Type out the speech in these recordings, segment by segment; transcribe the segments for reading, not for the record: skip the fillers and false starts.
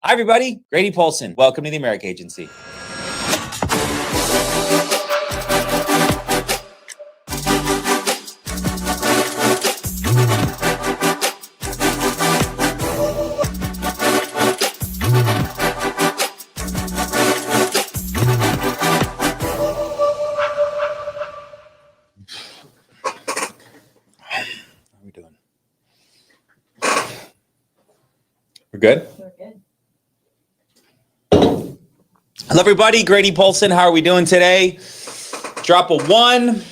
Hi, everybody. Grady Polson. Welcome to the America Agency. How are we doing? We're good? We're good. Hello, everybody. Grady Polson. How are we doing today? Drop a 1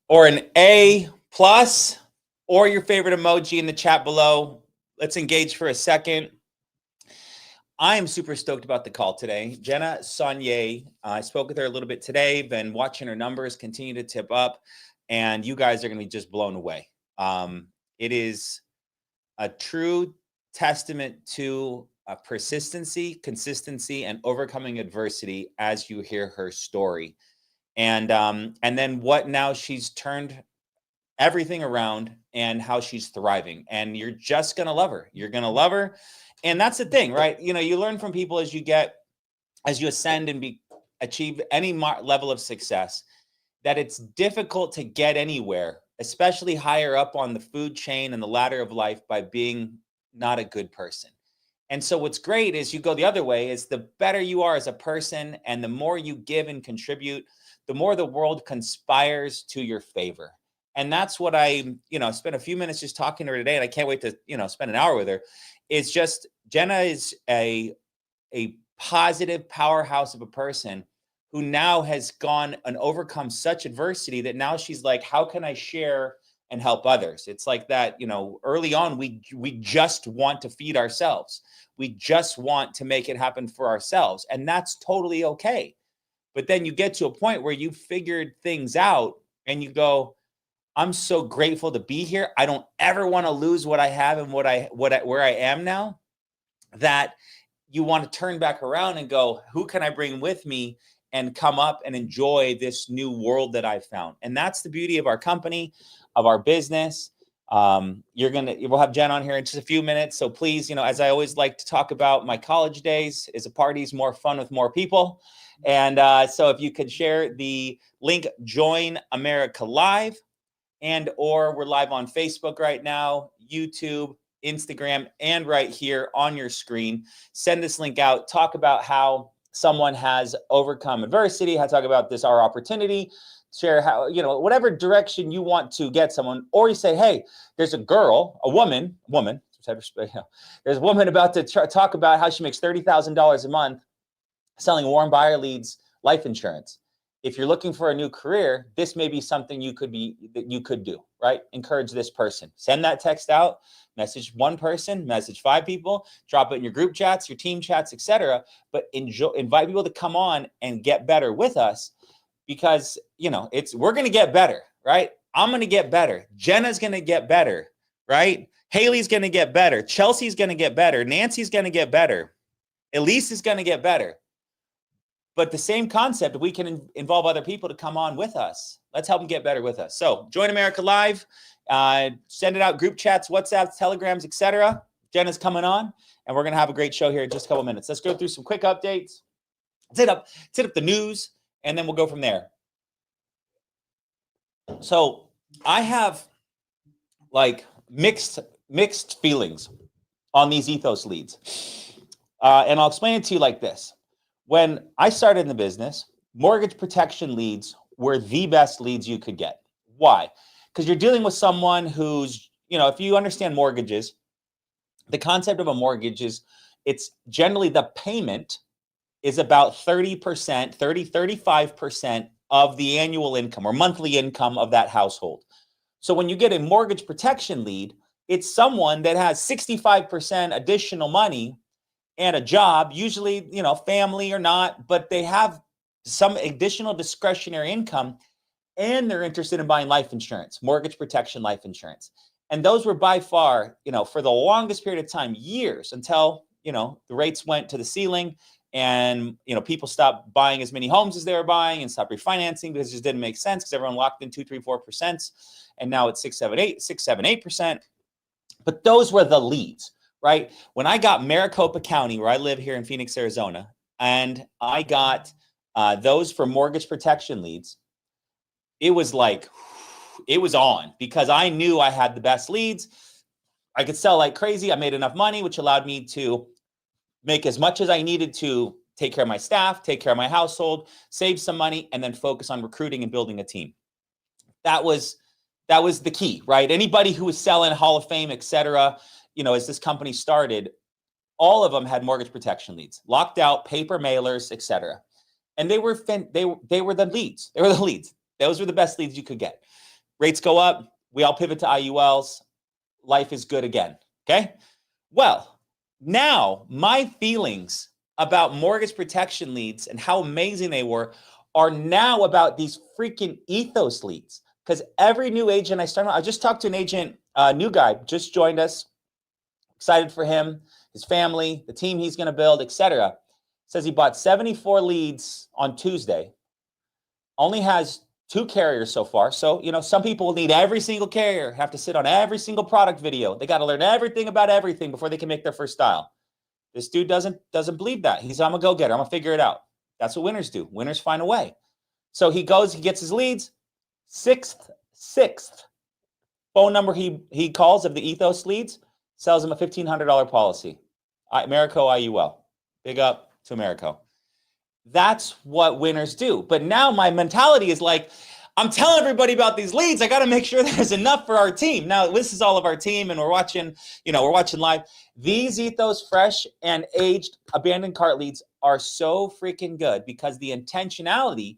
or an A plus or your favorite emoji in the chat below. Let's engage for a second. I am super stoked about the call today. Jenna Saunier, I spoke with her a little bit today, been watching her numbers continue to tip up, and you guys are going to be just blown away. It is a true testament to persistency, consistency, and overcoming adversity as you hear her story. And then what now she's turned everything around and how she's thriving. And you're just going to love her. You're going to love her. And that's the thing, right? You know, you learn from people as you ascend and achieve any level of success, that it's difficult to get anywhere, especially higher up on the food chain and the ladder of life, by being not a good person. And so what's great is you go the other way, is the better you are as a person and the more you give and contribute, the more the world conspires to your favor. And that's what I spent a few minutes just talking to her today, and I can't wait to, spend an hour with her. It's just, Jenna is a positive powerhouse of a person who now has gone and overcome such adversity that now she's like, how can I share and help others? It's like that, early on, we just want to feed ourselves. We just want to make it happen for ourselves. And that's totally okay. But then you get to a point where you figured things out and you go, I'm so grateful to be here. I don't ever want to lose what I have and where I am now, that you want to turn back around and go, who can I bring with me and come up and enjoy this new world that I've found? And that's the beauty of our company, of our business. We'll have Jen on here in just a few minutes. So please, as I always like to talk about my college days, is a party's more fun with more people. And so if you could share the link, Join America Live, or we're live on Facebook right now, YouTube, Instagram, and right here on your screen. Send this link out. Talk about how someone has overcome adversity. Talk about this, our opportunity. Share how, whatever direction you want to get someone. Or you say, hey, there's a woman. There's a woman about to talk about how she makes $30,000 a month selling warm buyer leads life insurance. If you're looking for a new career, this may be something you could do, right? Encourage this person. Send that text out, message one person, message 5 people, drop it in your group chats, your team chats, etc. But invite people to come on and get better with us, because we're going to get better, right? I'm going to get better. Jenna's going to get better, right? Haley's going to get better. Chelsea's going to get better. Nancy's going to get better. Elise is going to get better. But the same concept, we can involve other people to come on with us. Let's help them get better with us. So Join America Live, send it out, group chats, WhatsApps, Telegrams, etc. Jenna's coming on, and we're going to have a great show here in just a couple minutes. Let's go through some quick updates. Let's hit up the news, and then we'll go from there. So I have mixed feelings on these ethos leads. And I'll explain it to you like this. When I started in the business, mortgage protection leads were the best leads you could get. Why? Because you're dealing with someone who's, if you understand mortgages, the concept of a mortgage is, it's generally the payment is about 35% of the annual income or monthly income of that household. So when you get a mortgage protection lead, it's someone that has 65% additional money and a job, usually, family or not, but they have some additional discretionary income, and they're interested in buying life insurance, mortgage protection life insurance. And those were by far, for the longest period of time, years, until, the rates went to the ceiling and, people stopped buying as many homes as they were buying and stopped refinancing because it just didn't make sense because everyone locked in 2, 3, 4%. And now it's 6, 7, 8%. But those were the leads, right? When I got Maricopa County, where I live here in Phoenix, Arizona, and I got those for mortgage protection leads, it was like, it was on, because I knew I had the best leads. I could sell like crazy. I made enough money, which allowed me to make as much as I needed to take care of my staff, take care of my household, save some money, and then focus on recruiting and building a team. That was the key, right? Anybody who was selling Hall of Fame, et cetera, as this company started, all of them had mortgage protection leads, locked out paper mailers, et cetera. And they were the leads. They were the leads. Those were the best leads you could get. Rates go up. We all pivot to IULs. Life is good again. Okay. Well, now my feelings about mortgage protection leads and how amazing they were are now about these freaking ethos leads. Because every new agent I just talked to an agent, new guy, just joined us. Excited for him, his family, the team he's going to build, etc. Says he bought 74 leads on Tuesday. Only has 2 carriers so far. So, some people need every single carrier, have to sit on every single product video. They got to learn everything about everything before they can make their first dial. This dude doesn't believe that. He's, I'm a go-getter. I'm going to figure it out. That's what winners do. Winners find a way. So he goes, he gets his leads. Sixth phone number he calls of the ethos leads, sells him a $1,500 policy. Marico IUL. Big up to Marico. That's what winners do. But now my mentality is like, I'm telling everybody about these leads. I got to make sure there's enough for our team. Now, this is all of our team, and we're watching live. These ethos fresh and aged abandoned cart leads are so freaking good because the intentionality,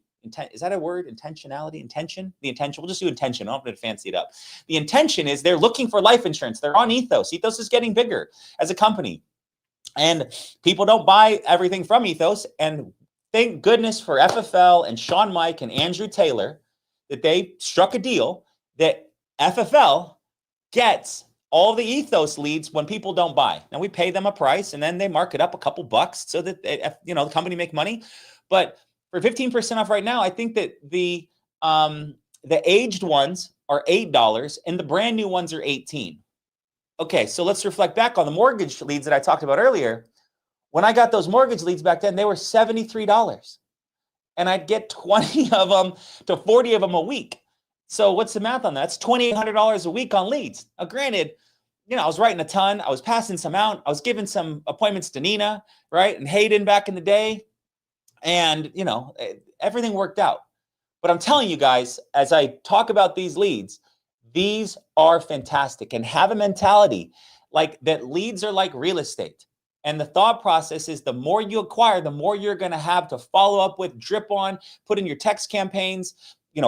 is that a word? Intentionality? Intention? The intention. We'll just do intention. I don't have to fancy it up. The intention is they're looking for life insurance. They're on ethos. Ethos is getting bigger as a company. And people don't buy everything from ethos. And thank goodness for FFL and Sean Mike and Andrew Taylor that they struck a deal that FFL gets all the ethos leads when people don't buy. Now we pay them a price and then they mark it up a couple bucks so that the company make money. But for 15% off right now, I think that the aged ones are $8 and the brand new ones are $18. Okay, so let's reflect back on the mortgage leads that I talked about earlier. When I got those mortgage leads back then, they were $73. And I'd get 20 of them to 40 of them a week. So what's the math on that? That's $2,800 a week on leads. Now, granted, I was writing a ton. I was passing some out. I was giving some appointments to Nina, right? And Hayden back in the day. And, everything worked out. But I'm telling you guys, as I talk about these leads, these are fantastic. And have a mentality like that leads are like real estate. And the thought process is the more you acquire, the more you're going to have to follow up with, drip on, put in your text campaigns,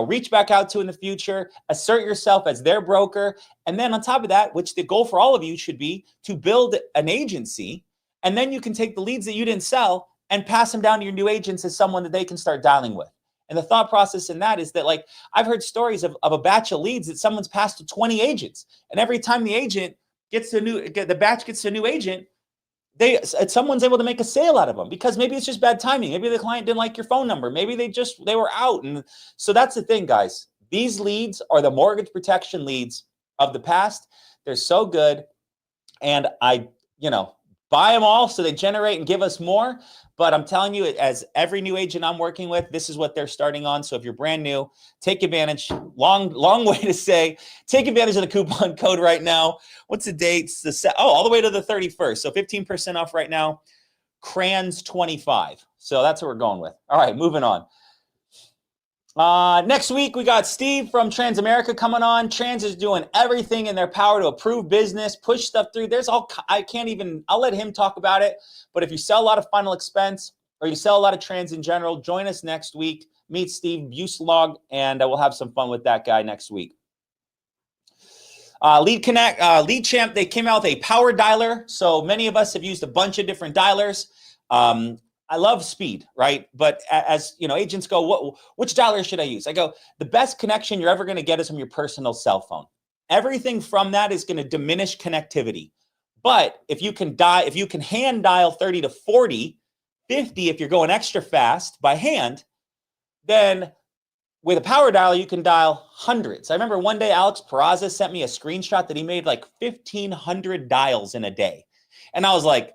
reach back out to in the future, assert yourself as their broker. And then on top of that, which the goal for all of you should be to build an agency. And then you can take the leads that you didn't sell and pass them down to your new agents as someone that they can start dialing with. And the thought process in that is that, like, I've heard stories of a batch of leads that someone's passed to 20 agents. And every time the batch gets to a new agent, someone's able to make a sale out of them because maybe it's just bad timing. Maybe the client didn't like your phone number. Maybe they were out. And so that's the thing, guys. These leads are the mortgage protection leads of the past. They're so good. And I buy them all so they generate and give us more. But I'm telling you, as every new agent I'm working with, this is what they're starting on. So if you're brand new, take advantage. Long way to say, take advantage of the coupon code right now. What's the date? All the way to the 31st. So 15% off right now. Crans25. So that's what we're going with. All right, moving on. Next week, we got Steve from Transamerica coming on. Trans is doing everything in their power to approve business, push stuff through. I'll let him talk about it. But if you sell a lot of final expense or you sell a lot of trans in general, join us next week. Meet Steve Buslog, and we'll have some fun with that guy next week. Lead Champ, they came out with a power dialer. So many of us have used a bunch of different dialers. I love speed, right? But as agents go, which dialer should I use? I go, the best connection you're ever going to get is from your personal cell phone. Everything from that is going to diminish connectivity. But if you can hand dial 30 to 40, 50 if you're going extra fast by hand, then with a power dialer, you can dial hundreds. I remember one day Alex Peraza sent me a screenshot that he made like 1,500 dials in a day. And I was like,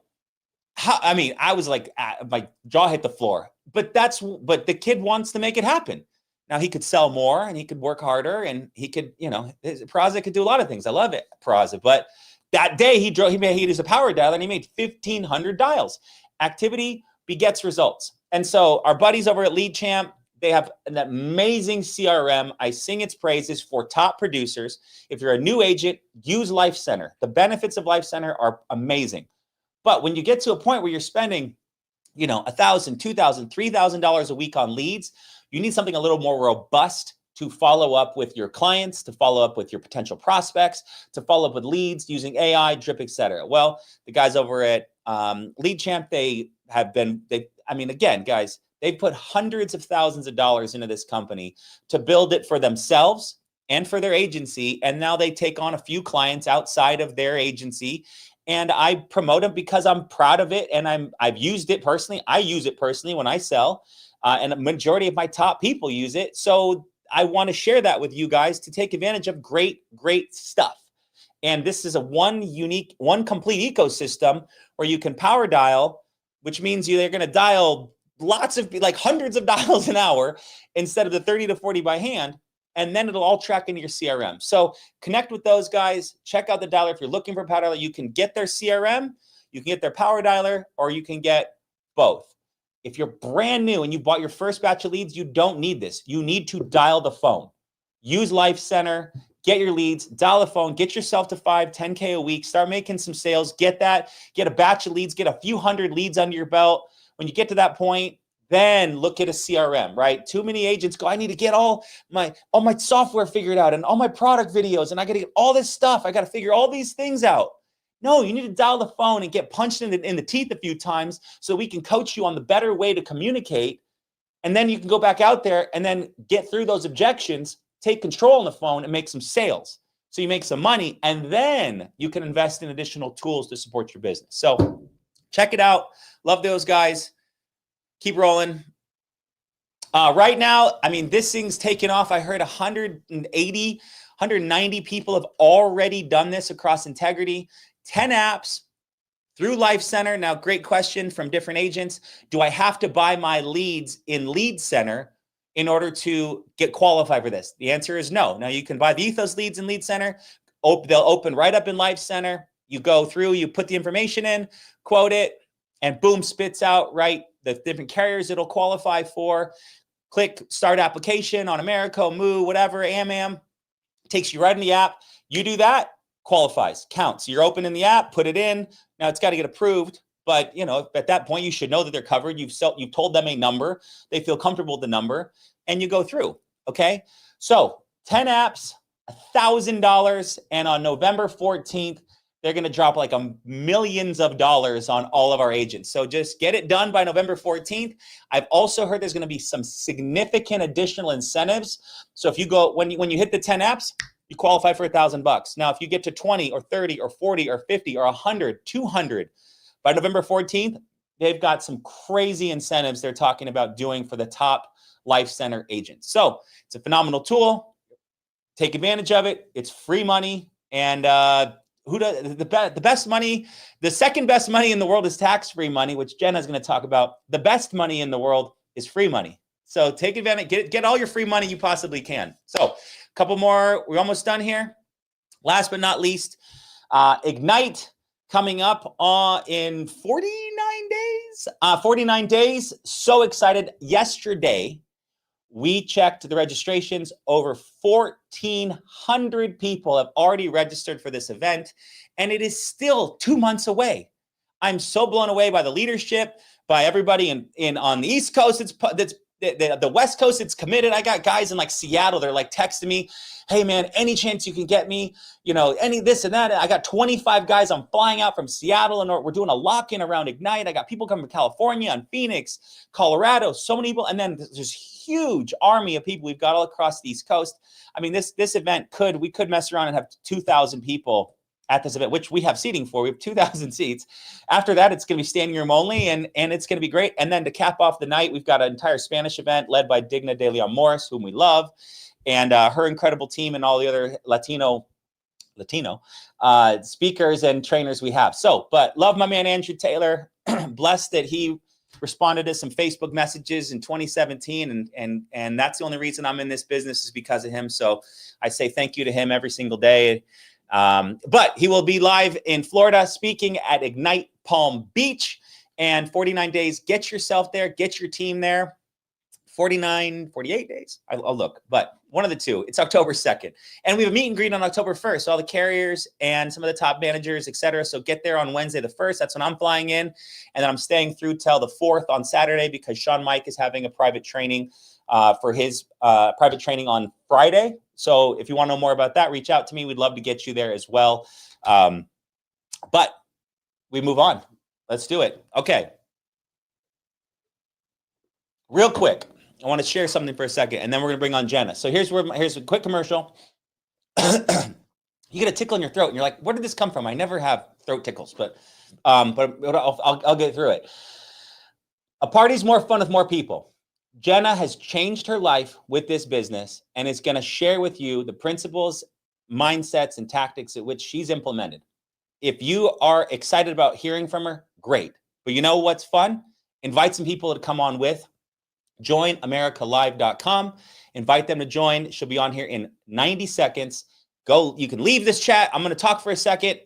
I was like, my jaw hit the floor. But the kid wants to make it happen. Now he could sell more and he could work harder and he could, Peraza could do a lot of things. I love it, Peraza. But that day he used a power dial and he made 1,500 dials. Activity begets results. And so our buddies over at Lead Champ, they have an amazing CRM. I sing its praises for top producers. If you're a new agent, use Life Center. The benefits of Life Center are amazing. But when you get to a point where you're spending, $1,000, $2,000, $3,000 a week on leads, you need something a little more robust to follow up with your clients, to follow up with your potential prospects, to follow up with leads using AI, drip, et cetera. Well, the guys over at Lead Champ, guys, they've put hundreds of thousands of dollars into this company to build it for themselves and for their agency. And now they take on a few clients outside of their agency. And I promote them because I'm proud of it. And I've used it personally. I use it personally when I sell. And a majority of my top people use it. So I want to share that with you guys to take advantage of great, great stuff. And this is one complete ecosystem where you can power dial, which means they're going to dial lots of, like hundreds of dials an hour instead of the 30 to 40 by hand. And then it'll all track into your CRM. So connect with those guys. Check out the dialer. If you're looking for a power dialer, you can get their CRM, you can get their power dialer, or you can get both. If you're brand new and you bought your first batch of leads, you don't need this. You need to dial the phone. Use Life Center, get your leads, dial the phone, get yourself to 5, 10K a week, start making some sales, get a batch of leads, get a few hundred leads under your belt. When you get to that point, then look at a CRM, right? Too many agents go, I need to get all my software figured out and all my product videos, and I got to get all this stuff. I got to figure all these things out. No, you need to dial the phone and get punched in the teeth a few times so we can coach you on the better way to communicate. And then you can go back out there and then get through those objections, take control on the phone and make some sales. So you make some money and then you can invest in additional tools to support your business. So check it out. Love those guys. Keep rolling. Right now, this thing's taken off. I heard 190 people have already done this across Integrity. 10 apps through Life Center. Now, great question from different agents. Do I have to buy my leads in Lead Center in order to get qualified for this? The answer is no. Now, you can buy the Ethos leads in Lead Center. They'll open right up in Life Center. You go through, you put the information in, quote it, and boom, spits out, right, the different carriers it'll qualify for. Click Start Application on Americo, Moo, whatever, AmAm. Takes you right in the app. You do that, qualifies, counts. You're opening the app, put it in. Now it's got to get approved, but at that point you should know that they're covered. You've told them a number. They feel comfortable with the number, and you go through. Okay, so 10 apps, $1,000, and on November 14th they're going to drop like millions of dollars on all of our agents. So just get it done by November 14th. I've also heard there's going to be some significant additional incentives. So if you go when you hit the 10 apps, you qualify for $1,000. Now, if you get to 20 or 30 or 40 or 50 or 100, 200 by November 14th, they've got some crazy incentives they're talking about doing for the top Life Center agents. So it's a phenomenal tool. Take advantage of it. It's free money. And the best money, the second best money in the world is tax-free money, which Jenna is going to talk about. The best money in the world is free money. So take advantage, get all your free money you possibly can. So a couple more, we're almost done here. Last but not least, Ignite coming up in 49 days. 49 days, so excited. Yesterday, we checked the registrations. Over 1,400 people have already registered for this event, and it is still 2 months away. I'm so blown away by the leadership, by everybody in on the East Coast. The West Coast, it's committed. I got guys in like Seattle. They're like texting me, hey man, any chance you can get me, any this and that. I got 25 guys. I'm flying out from Seattle and we're doing a lock-in around Ignite. I got people coming from California and Phoenix, Colorado, so many people. And then there's huge army of people we've got all across the East Coast. This event we could mess around and have 2,000 people at this event, which we have seating for. We have 2,000 seats. After that, it's going to be standing room only, and it's going to be great. And then to cap off the night, we've got an entire Spanish event led by Digna de Leon Morris, whom we love, and her incredible team and all the other Latino Latino speakers and trainers we have. So, but love my man Andrew Taylor. Blessed that he responded to some Facebook messages in 2017, and that's the only reason I'm in this business is because of him. So I say thank you to him every single day. But he will be live in Florida speaking at Ignite Palm Beach, and 49 days. Get yourself there, get your team there. 48 days. I'll look, but one of the two. It's October 2nd. And we have a meet and greet on October 1st. So all the carriers and some of the top managers, et cetera. So get there on Wednesday the 1st. That's when I'm flying in. And then I'm staying through till the 4th on Saturday because Sean Mike is having a private training for his private training on Friday. So if you want to know more about that, reach out to me. We'd love to get you there as well. But we move on. Let's do it. Okay. Real quick. I want to share something for a second, and then we're going to bring on Jenna. So here's a quick commercial. You get a tickle in your throat, and you're like, where did this come from? I never have throat tickles, but I'll get through it. A party's more fun with more people. Jenna has changed her life with this business and is going to share with you the principles, mindsets, and tactics at which she's implemented. If you are excited about hearing from her, great. But you know what's fun? Invite some people to come on with. JoinAmericaLive.com. Invite them to join. She'll be on here in 90 seconds. Go. You can leave this chat. I'm going to talk for a second.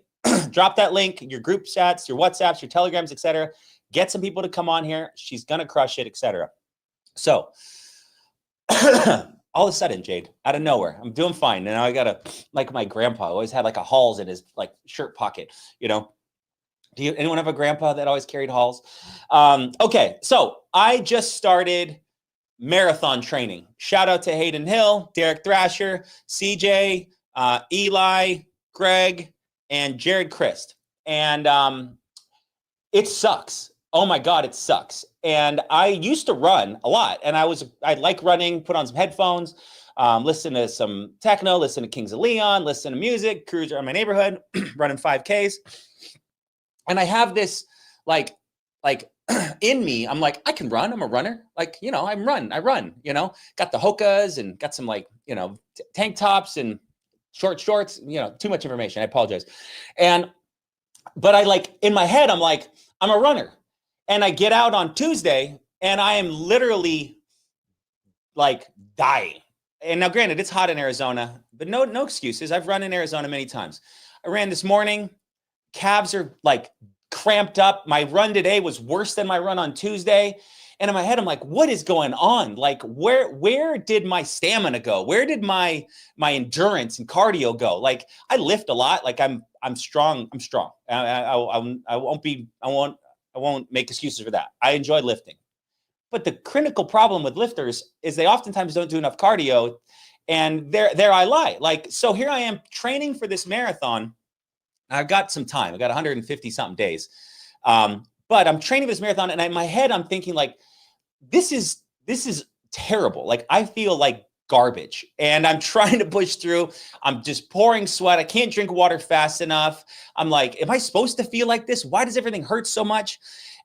Drop that link, your group chats, your WhatsApps, your Telegrams, etc. Get some people to come on here. She's going to crush it, etc. So all of a sudden, Jade, out of nowhere, I'm doing fine. And now I got like my grandpa always had like a Halls in his like shirt pocket, you know. Anyone have a grandpa that always carried Halls? Okay, so I just started marathon training. Shout out to Hayden Hill, Derek Thrasher, CJ, Eli, Greg, and Jared Christ. And it sucks. Oh my God, it sucks. And I used to run a lot, and I like running, put on some headphones, listen to some techno, listen to Kings of Leon, listen to music, cruise around my neighborhood, running 5Ks. And I have this like in me, I'm like, I can run. I'm a runner. Like, you know, I run, you know, got the Hokas and got some like, you know, tank tops and short shorts, you know, too much information. I apologize. But I like in my head, I'm like, I'm a runner. And I get out on Tuesday and I am literally like dying. And now granted, it's hot in Arizona, but no excuses. I've run in Arizona many times. I ran this morning. Calves are like cramped up. My run today was worse than my run on Tuesday. And in my head, I'm like, what is going on? Like, where did my stamina go? Where did my endurance and cardio go? Like, I lift a lot. Like, I'm strong. I'm strong. I won't make excuses for that. I enjoy lifting. But the critical problem with lifters is they oftentimes don't do enough cardio. And there I lie. Like, so here I am training for this marathon. I've got some time. I've got 150 something days. But I'm training this marathon, and in my head, I'm thinking like, this is terrible. Like, I feel like garbage, and I'm trying to push through. I'm just pouring sweat. I can't drink water fast enough. I'm like, am I supposed to feel like this? Why does everything hurt so much?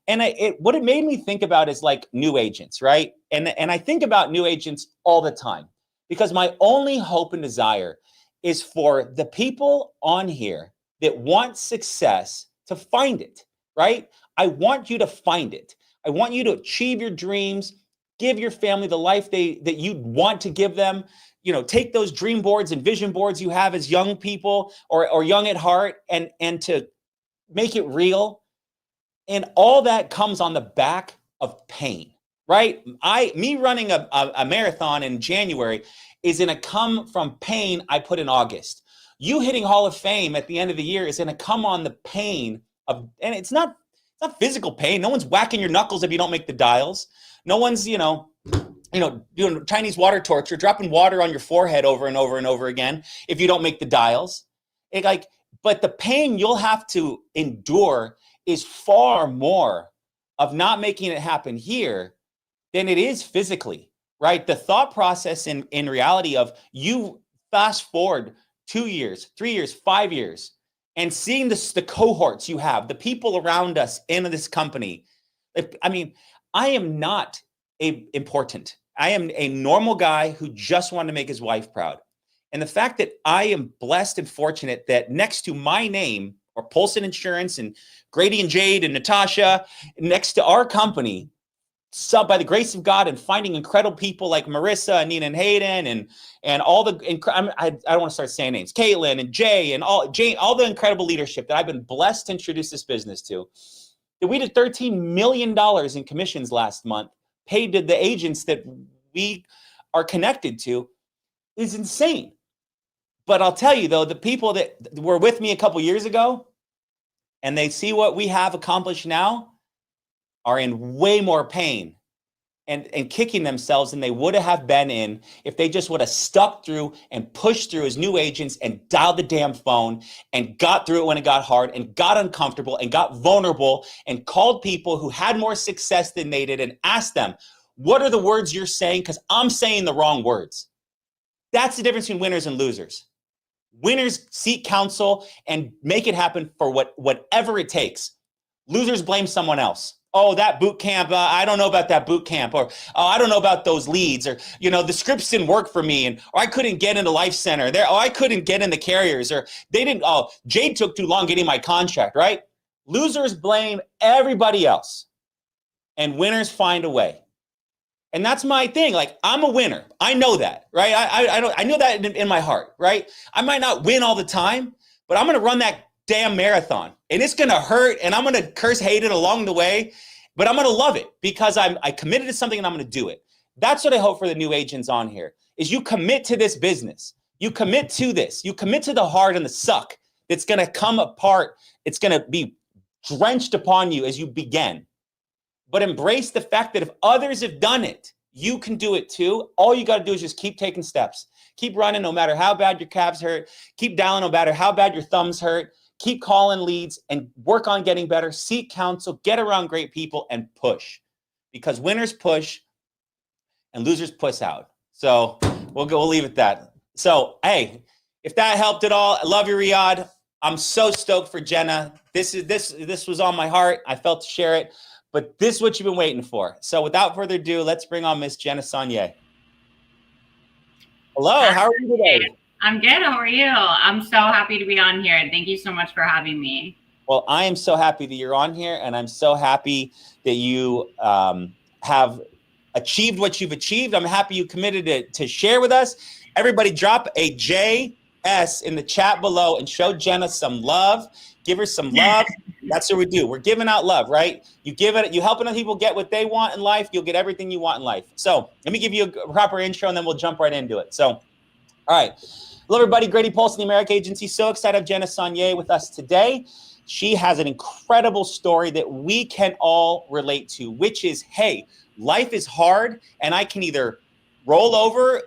And what it made me think about is like new agents, right? And I think about new agents all the time because my only hope and desire is for the people on here that want success to find it, right? I want you to find it. I want you to achieve your dreams, give your family the life that you want to give them. You know, take those dream boards and vision boards you have as young people or young at heart and to make it real. And all that comes on the back of pain, right? Me running a marathon in January is going to come from pain I put in August. You hitting Hall of Fame at the end of the year is going to come on the pain of, and it's not physical pain. No one's whacking your knuckles if you don't make the dials. No one's, doing Chinese water torture, dropping water on your forehead over and over and over again if you don't make the dials. But the pain you'll have to endure is far more of not making it happen here than it is physically, right? The thought process in reality of you fast forward 2 years, 3 years, 5 years, and seeing the cohorts you have, the people around us in this company. I am not important. I am a normal guy who just wanted to make his wife proud. And the fact that I am blessed and fortunate that next to my name, or Polson Insurance and Grady and Jade and Natasha, next to our company, by the grace of God and finding incredible people like Marissa and Nina and Hayden and all the, I don't want to start saying names, Caitlin and Jay and all the incredible leadership that I've been blessed to introduce this business to. We did $13 million in commissions last month, paid to the agents that we are connected to, is insane. But I'll tell you though, the people that were with me a couple years ago and they see what we have accomplished now are in way more pain and kicking themselves than they would have been in if they just would have stuck through and pushed through as new agents and dialed the damn phone and got through it when it got hard and got uncomfortable and got vulnerable and called people who had more success than they did and asked them, what are the words you're saying? Because I'm saying the wrong words. That's the difference between winners and losers. Winners seek counsel and make it happen for whatever it takes. Losers blame someone else. Oh, that boot camp, I don't know about that boot camp, or oh, I don't know about those leads, or the scripts didn't work for me, and or I couldn't get into Life Center. I couldn't get in the carriers, or they didn't. Oh, Jade took too long getting my contract. Right? Losers blame everybody else, and winners find a way. And that's my thing. Like, I'm a winner. I know that, right? I know that in my heart, right? I might not win all the time, but I'm going to run that damn marathon, and it's going to hurt, and I'm going to curse hate it along the way, but I'm going to love it because I committed to something and I'm going to do it. That's what I hope for the new agents on here is you commit to this business. You commit to this. You commit to the hard and the suck that's going to come apart. It's going to be drenched upon you as you begin. But embrace the fact that if others have done it, you can do it too. All you got to do is just keep taking steps. Keep running no matter how bad your calves hurt. Keep dialing no matter how bad your thumbs hurt. Keep calling leads and work on getting better. Seek counsel, get around great people, and push. Because winners push and losers push out. So we'll leave it at that. So, hey, if that helped at all, I love you, Riyadh. I'm so stoked for Jenna. This was on my heart. I felt to share it. But this is what you've been waiting for. So without further ado, let's bring on Miss Jenna Saunier. Hello, how are you today? I'm good. How are you? I'm so happy to be on here. Thank you so much for having me. Well, I am so happy that you're on here, and I'm so happy that you have achieved what you've achieved. I'm happy you committed to share with us. Everybody drop a JS in the chat below and show Jenna some love. Give her some love. That's what we do. We're giving out love, right? You give it, you helping other people get what they want in life, you'll get everything you want in life. So let me give you a proper intro and then we'll jump right into it. So, all right. Hello, everybody. Grady Pulse, the American Agency. So excited to have Jenna Saunier with us today. She has an incredible story that we can all relate to, which is, hey, life is hard and I can either roll over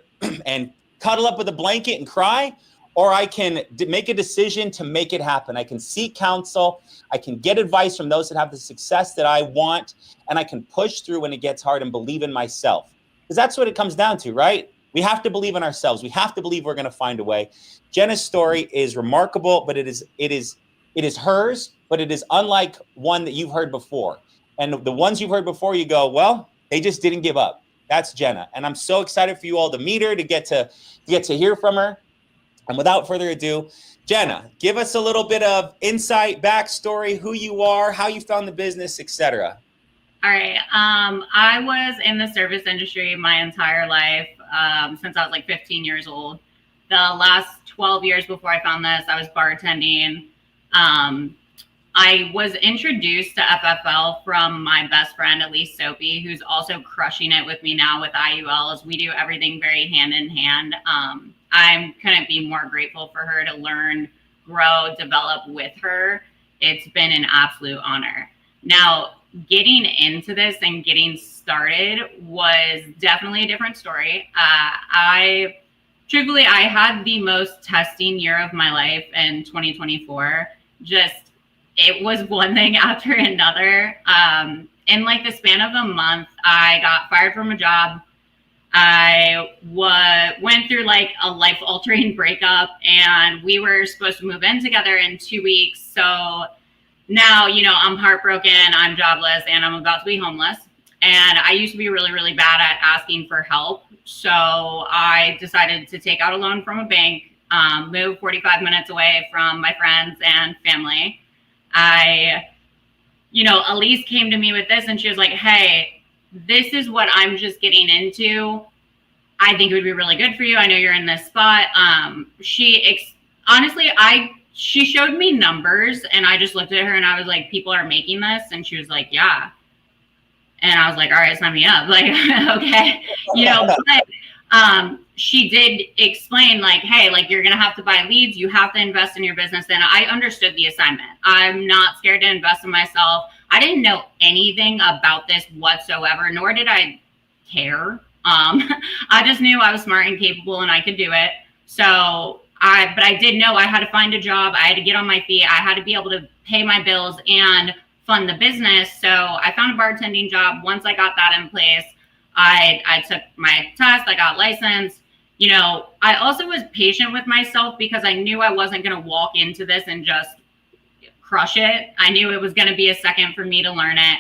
and cuddle up with a blanket and cry, or I can make a decision to make it happen. I can seek counsel. I can get advice from those that have the success that I want, and I can push through when it gets hard and believe in myself. Because that's what it comes down to, right? We have to believe in ourselves. We have to believe we're going to find a way. Jenna's story is remarkable, but it is hers, but it is unlike one that you've heard before. And the ones you've heard before, you go, well, they just didn't give up. That's Jenna. And I'm so excited for you all to meet her, to get to hear from her. And without further ado, Jenna, give us a little bit of insight, backstory, who you are, how you found the business, etc. All right. I was in the service industry my entire life since I was like 15 years old. The last 12 years before I found this, I was bartending. I was introduced to FFL from my best friend, Elise Soapy, who's also crushing it with me now with IULs. We do everything very hand in hand. I'm couldn't be more grateful for her to learn, grow, develop with her. It's been an absolute honor. Now, getting into this and getting started was definitely a different story. Truthfully, I had the most testing year of my life in 2024. It was one thing after another. In like the span of a month, I got fired from a job. I went through like a life-altering breakup, and we were supposed to move in together in 2 weeks. So now, I'm heartbroken, I'm jobless, and I'm about to be homeless. And I used to be really, really bad at asking for help. So I decided to take out a loan from a bank, move 45 minutes away from my friends and family. Elise came to me with this and she was like, hey, this is what I'm just getting into. I think it would be really good for you. I know you're in this spot. She showed me numbers and I just looked at her and I was like, people are making this. And she was like, yeah. And I was like, all right, sign me up. Like, okay. But she did explain like, hey, like you're going to have to buy leads. You have to invest in your business. And I understood the assignment. I'm not scared to invest in myself. I didn't know anything about this whatsoever, nor did I care. I just knew I was smart and capable and I could do it. But I did know I had to find a job. I had to get on my feet. I had to be able to pay my bills and fund the business. So I found a bartending job. Once I got that in place, I took my test. I got licensed. I also was patient with myself because I knew I wasn't going to walk into this and just crush it. I knew it was going to be a second for me to learn it.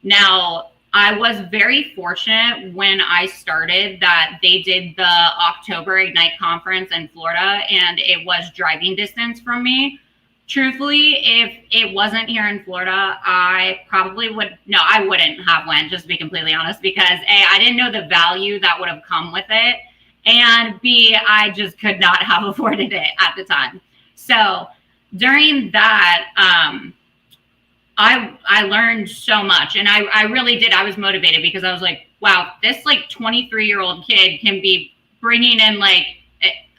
Now, I was very fortunate when I started that they did the October Ignite conference in Florida, and it was driving distance from me. Truthfully, if it wasn't here in Florida, I wouldn't have went, just to be completely honest, because A, I didn't know the value that would have come with it, and B, I just could not have afforded it at the time. So during that, I learned so much, and I really did. I was motivated because I was like, wow, this like 23-year-old kid can be bringing in like,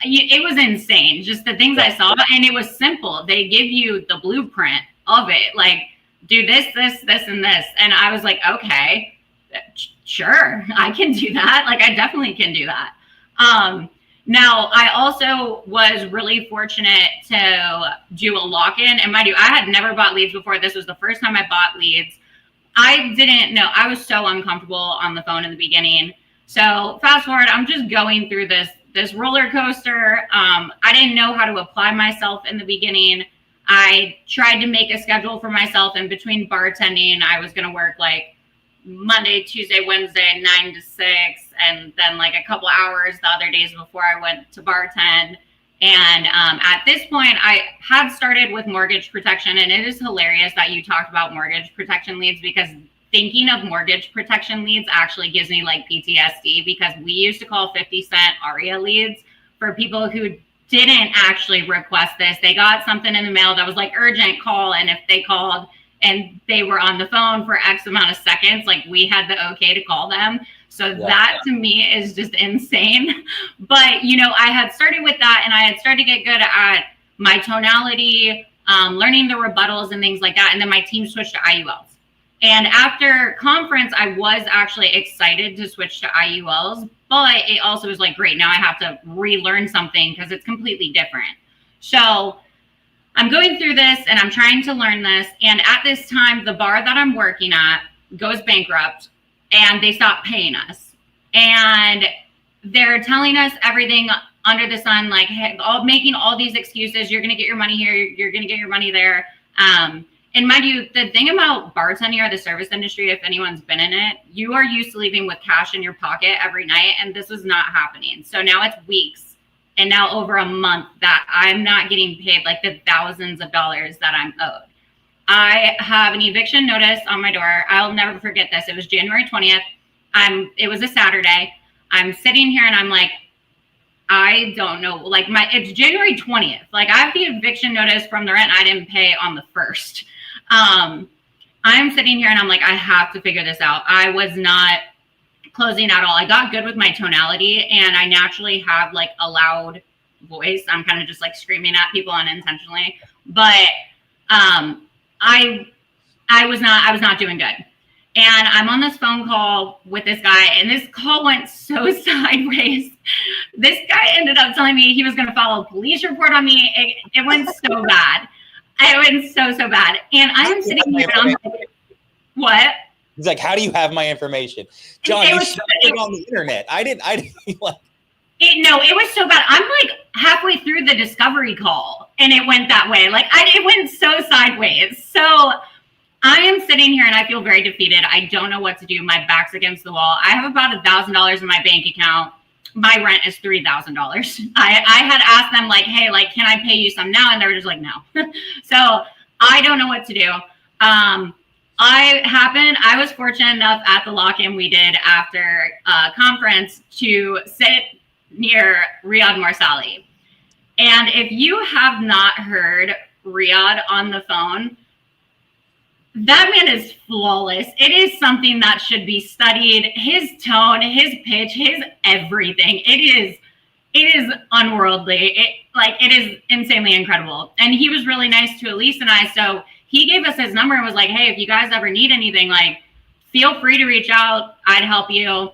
it was insane. Just the things I saw, and it was simple. They give you the blueprint of it. Like, do this, this, this, and this. And I was like, okay, sure, I can do that. Like, I definitely can do that. Now, I also was really fortunate to do a lock-in. And mind you, I had never bought leads before. This was the first time I bought leads. I didn't know. I was so uncomfortable on the phone in the beginning. So fast forward, I'm just going through this roller coaster. I didn't know how to apply myself in the beginning. I tried to make a schedule for myself in between bartending. I was going to work like Monday, Tuesday, Wednesday, 9 to 6, and then like a couple hours the other days before I went to bartend. And at this point, I had started with mortgage protection, and it is hilarious that you talked about mortgage protection leads, because thinking of mortgage protection leads actually gives me like PTSD, because we used to call 50-cent ARIA leads for people who didn't actually request this. They got something in the mail that was like urgent, call, and if they called and they were on the phone for X amount of seconds, like we had the okay to call them. So that to me is just insane. But, I had started with that, and I had started to get good at my tonality, learning the rebuttals and things like that. And then my team switched to IULs. And after conference, I was actually excited to switch to IULs, but it also was like, great, now I have to relearn something because it's completely different. So I'm going through this and I'm trying to learn this. And at this time, the bar that I'm working at goes bankrupt and they stop paying us. And they're telling us everything under the sun, like making all these excuses. You're going to get your money here. You're going to get your money there. And mind you, the thing about bartending or the service industry, if anyone's been in it, you are used to leaving with cash in your pocket every night. And this was not happening. So now it's weeks and now over a month that I'm not getting paid like the thousands of dollars that I'm owed. I have an eviction notice on my door. I'll never forget this. It was January 20th. It was a Saturday. I'm sitting here and I'm like, I don't know. Like it's January 20th. Like I have the eviction notice from the rent I didn't pay on the 1st. I'm sitting here and I'm like, I have to figure this out. I was not closing at all. I got good with my tonality and I naturally have like a loud voice. I'm kind of just like screaming at people unintentionally, but, I was not doing good. And I'm on this phone call with this guy, and this call went so sideways. This guy ended up telling me he was going to file a police report on me. It went so bad. It went so bad. And I am sitting here and I'm like, what? He's like, how do you have my information? John, you shared it on the internet. I didn't like. It was so bad. I'm like halfway through the discovery call and it went that way. Like it went so sideways. So I am sitting here and I feel very defeated. I don't know what to do. My back's against the wall. I have about $1,000 in my bank account. My rent is $3,000. I had asked them like, hey, like, can I pay you some now? And they were just like, no. So I don't know what to do. I was fortunate enough at the lock-in we did after a conference to sit near Riyad Marsali. And if you have not heard Riyad on the phone, that man is flawless. It is something that should be studied. His tone, his pitch, his everything. It is unworldly. It is insanely incredible. And he was really nice to Elise and I. So he gave us his number and was like, hey, if you guys ever need anything, like, feel free to reach out. I'd help you.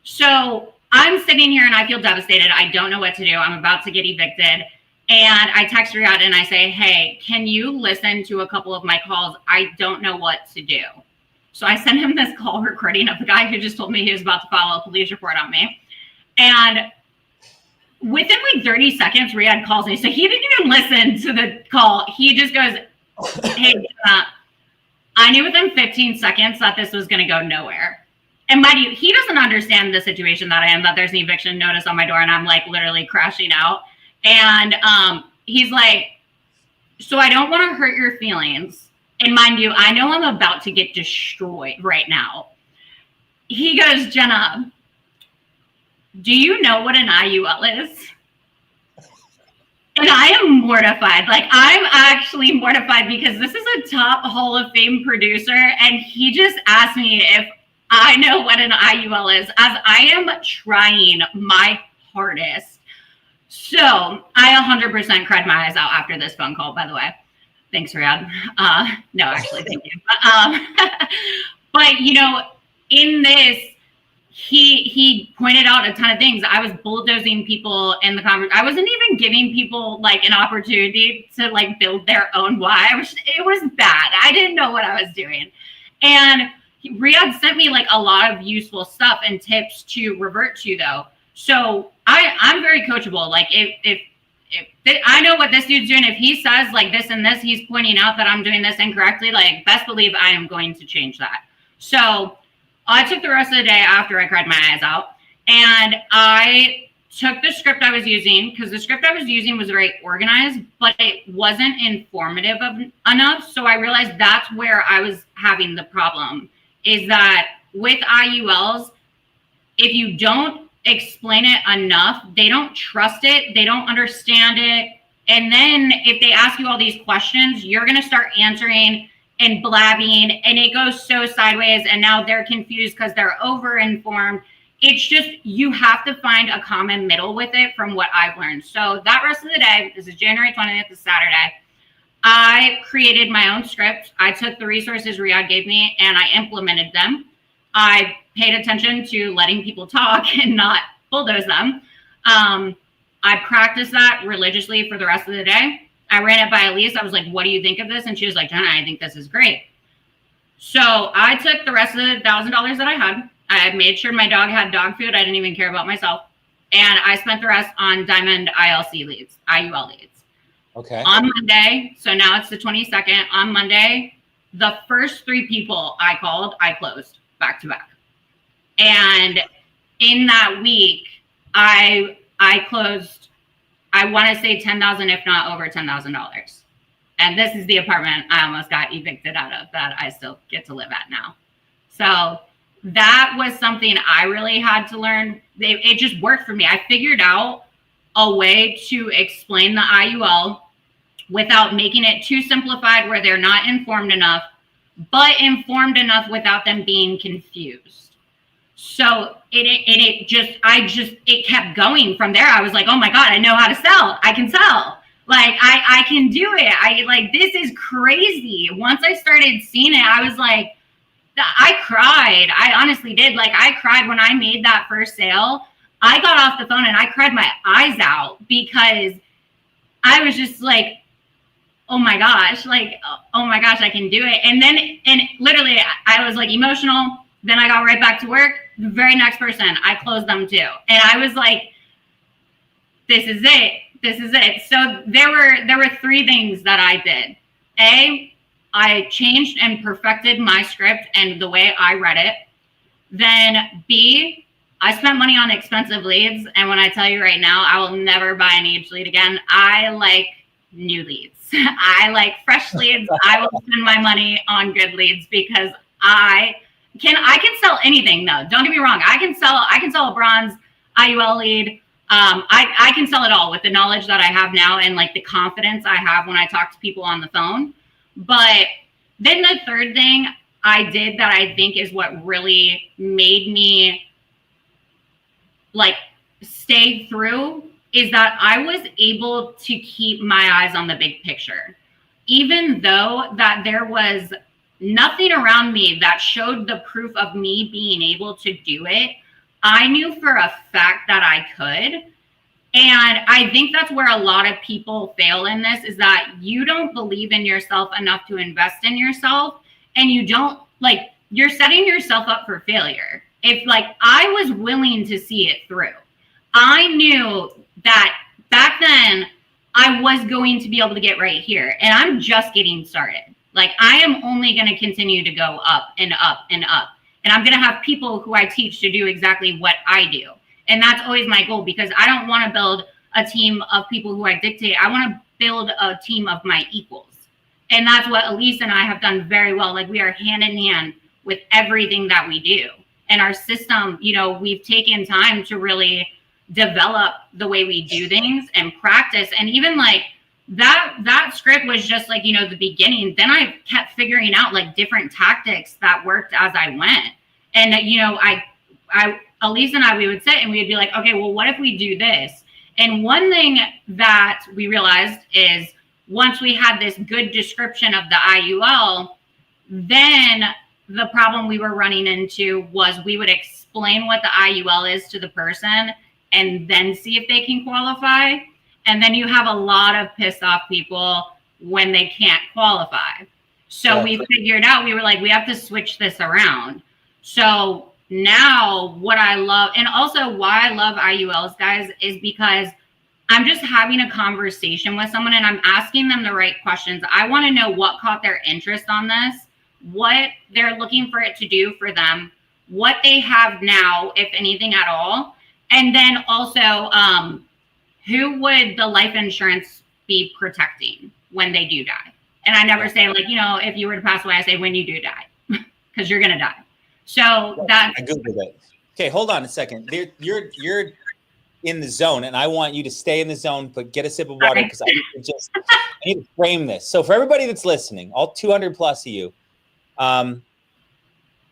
So I'm sitting here and I feel devastated. I don't know what to do. I'm about to get evicted. And I text Riyad and I say, hey, can you listen to a couple of my calls? I don't know what to do. So I sent him this call recording of the guy who just told me he was about to file a police report on me. And within like 30 seconds, Riyad calls me. So he didn't even listen to the call. He just goes, hey, I knew within 15 seconds that this was going to go nowhere. And mind you, he doesn't understand the situation that I am, that there's an eviction notice on my door and I'm like literally crashing out. And he's like, so I don't want to hurt your feelings. And mind you, I know I'm about to get destroyed right now. He goes, Jenna, do you know what an IUL is? And I am mortified. Like, I'm actually mortified because this is a top Hall of Fame producer. And he just asked me if I know what an IUL is, as I am trying my hardest. So I 100% cried my eyes out after this phone call, by the way. Thanks, Riyad. No, actually, thank you. But, you know, in this, he pointed out a ton of things. I was bulldozing people in the conversation. I wasn't even giving people like an opportunity to like build their own why. It was bad. I didn't know what I was doing. And Riyad sent me like a lot of useful stuff and tips to revert to, though. So I'm very coachable. Like if I know what this dude's doing, if he says like this and this, he's pointing out that I'm doing this incorrectly, like best believe I am going to change that. So I took the rest of the day after I cried my eyes out and I took the script I was using, because the script I was using was very organized, but it wasn't informative enough. So I realized that's where I was having the problem, is that with IULs, if you don't explain it enough, they don't trust it, they don't understand it. And then if they ask you all these questions, you're going to start answering and blabbing, and it goes so sideways, and now they're confused because they're over-informed. It's just, you have to find a common middle with it from what I've learned. So that rest of the day, this is January 20th, this Saturday, I created my own script. I took the resources Riyad gave me and I implemented them. I paid attention to letting people talk and not bulldoze them. I practiced that religiously for the rest of the day. I ran it by Elise. I was like, what do you think of this? And she was like, Jenna, I think this is great. So I took the rest of the $1,000 that I had. I made sure my dog had dog food. I didn't even care about myself. And I spent the rest on Diamond IUL leads. Okay. On Monday, so now it's the 22nd. On Monday, the first 3 people I called, I closed back to back. And in that week, I closed, I want to say $10,000, if not over $10,000. And this is the apartment I almost got evicted out of that I still get to live at now. So that was something I really had to learn. It just worked for me. I figured out a way to explain the IUL without making it too simplified where they're not informed enough, but informed enough without them being confused. So it kept going from there. I was like, oh my God, I know how to sell. I can sell. Like, I can do it. This is crazy. Once I started seeing it, I was like, I cried. I honestly did. Like, I cried when I made that first sale. I got off the phone and I cried my eyes out because I was just like, oh my gosh, I can do it. And literally I was like emotional. Then I got right back to work. The very next person, I closed them too. And I was like, this is it. This is it. So there were 3 things that I did. A, I changed and perfected my script and the way I read it. Then B, I spent money on expensive leads. And when I tell you right now, I will never buy an age lead again. I like new leads. I like fresh leads. I will spend my money on good leads because I can sell anything though. Don't get me wrong. I can sell a bronze IUL lead. I can sell it all with the knowledge that I have now and like the confidence I have when I talk to people on the phone. But then the third thing I did that I think is what really made me like stay through is that I was able to keep my eyes on the big picture. Even though that there was nothing around me that showed the proof of me being able to do it, I knew for a fact that I could. And I think that's where a lot of people fail in this is that you don't believe in yourself enough to invest in yourself. And you don't like, you're setting yourself up for failure. If like I was willing to see it through, I knew that back then I was going to be able to get right here. And I'm just getting started. Like I am only going to continue to go up and up and up. And I'm going to have people who I teach to do exactly what I do. And that's always my goal because I don't want to build a team of people who I dictate. I want to build a team of my equals. And that's what Elise and I have done very well. Like we are hand in hand with everything that we do. And our system, you know, we've taken time to really develop the way we do things and practice. And even like that script was just like, you know, the beginning. Then I kept figuring out like different tactics that worked as I went. And, you know, Elise and I, we would sit and we'd be like, okay, well, what if we do this? And one thing that we realized is once we had this good description of the IUL, then the problem we were running into was we would explain what the IUL is to the person and then see if they can qualify. And then you have a lot of pissed off people when they can't qualify. So we figured out, we were like, we have to switch this around. So now what I love, and also why I love IULs, guys, is because I'm just having a conversation with someone and I'm asking them the right questions. I want to know what caught their interest on this, what they're looking for it to do for them, what they have now, if anything at all. And then also, who would the life insurance be protecting when they do die? And I never say like, you know, if you were to pass away, I say when you do die, because you're going to die. So that's. I Googled it. Okay, hold on a second. You're in the zone, and I want you to stay in the zone, but get a sip of water because I need to frame this. So for everybody that's listening, all 200 plus of you,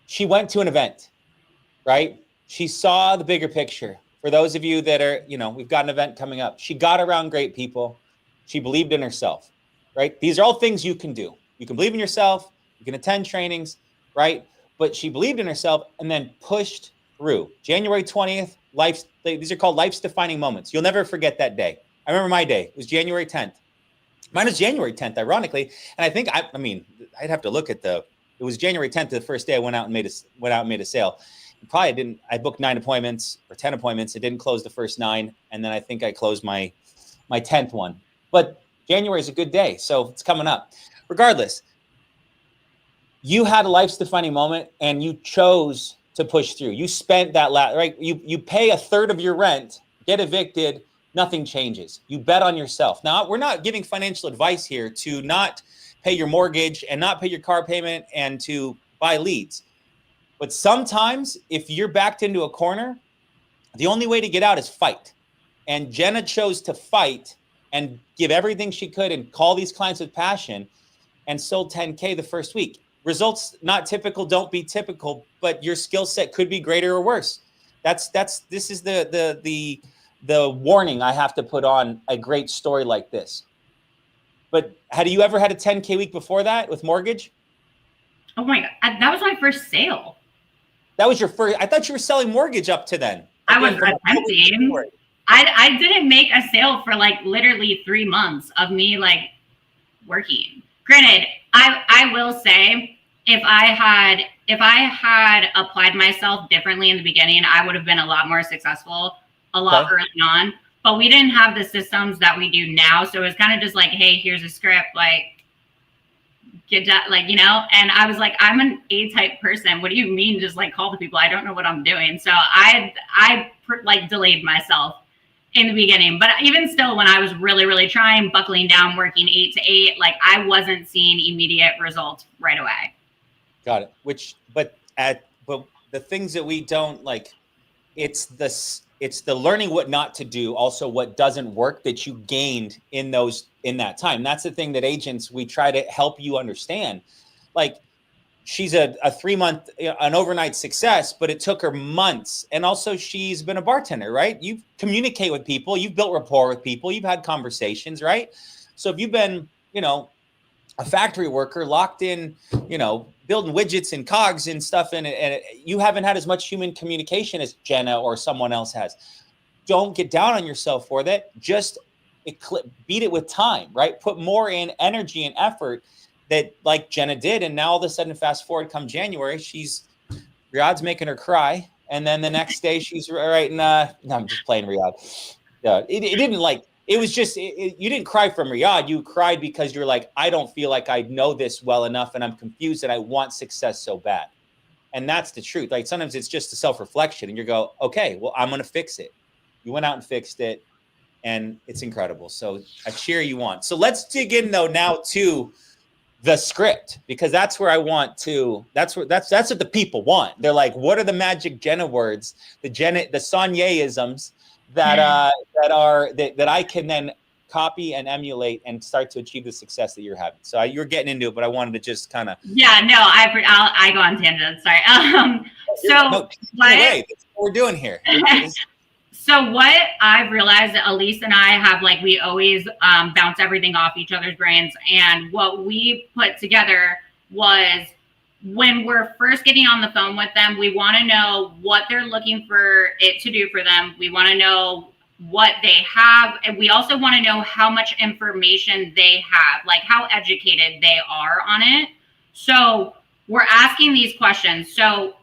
she went to an event, right? She saw the bigger picture. For those of you that are, you know, we've got an event coming up. She got around great people. She believed in herself, right? These are all things you can do. You can believe in yourself. You can attend trainings, right? But she believed in herself and then pushed through. January 20th, these are called life's defining moments. You'll never forget that day. I remember my day. It was January 10th. Mine was January 10th, ironically. And I think, I mean, I'd have to look at it was January 10th, the first day I went out and made a sale. I booked 9 appointments or 10 appointments. It didn't close the first 9. And then I think I closed my 10th one. But January is a good day. So it's coming up. Regardless, you had a life's defining moment and you chose to push through. You spent that right? You pay a third of your rent, get evicted, nothing changes. You bet on yourself. Now, we're not giving financial advice here to not pay your mortgage and not pay your car payment and to buy leads. But sometimes if you're backed into a corner, the only way to get out is fight. And Jenna chose to fight and give everything she could and call these clients with passion and sold 10K the first week. Results not typical, don't be typical, but your skill set could be greater or worse. This is the warning I have to put on a great story like this. But had you ever had a 10K week before that with mortgage? Oh my God, that was my first sale. That was your first. I thought you were selling mortgage up to then. I was attempting. I didn't make a sale for like literally 3 months of me like working. Granted, I will say if I had applied myself differently in the beginning, I would have been a lot more successful a lot early on. But we didn't have the systems that we do now. So it was kind of just like, hey, here's a script, like get that, like, and I was like, I'm an A-type person. What do you mean just like call the people? I don't know what I'm doing. So I like delayed myself in the beginning, but even still, when I was really, really trying, buckling down, working 8 to 8, like I wasn't seeing immediate results right away. Got it. But the things that we don't like, it's the learning what not to do, also what doesn't work that you gained in that time. That's the thing that agents, we try to help you understand. Like, she's a 3-month, an overnight success, but it took her months. And also she's been a bartender, right? You communicate with people, you've built rapport with people, you've had conversations, right? So if you've been, a factory worker locked in, building widgets and cogs and stuff, and you haven't had as much human communication as Jenna or someone else has. Don't get down on yourself for that. Just beat it with time, right? Put more in energy and effort that like Jenna did. And now all of a sudden, fast forward come January, Riyadh's making her cry. And then the next day she's writing, no, I'm just playing Riyadh. It didn't like, it was just, you didn't cry from Riyadh. You cried because you're like, I don't feel like I know this well enough and I'm confused and I want success so bad. And that's the truth. Like sometimes it's just a self-reflection and you go, okay, well, I'm going to fix it. You went out and fixed it and it's incredible. So I cheer you on. So let's dig in though now to the script, because that's where I want to, that's what the people want. They're like, what are the magic Jenna words, the Saunierisms that I can then copy and emulate and start to achieve the success that you're having. So you're getting into it, but I wanted to just kind of. Yeah, no, I go on tangents. Sorry. That's what we're doing here. So what I've realized, Elise and I have, like, we always bounce everything off each other's brains. And what we put together was, when we're first getting on the phone with them, we want to know what they're looking for it to do for them. We want to know what they have. And we also want to know how much information they have, like how educated they are on it. So we're asking these questions. So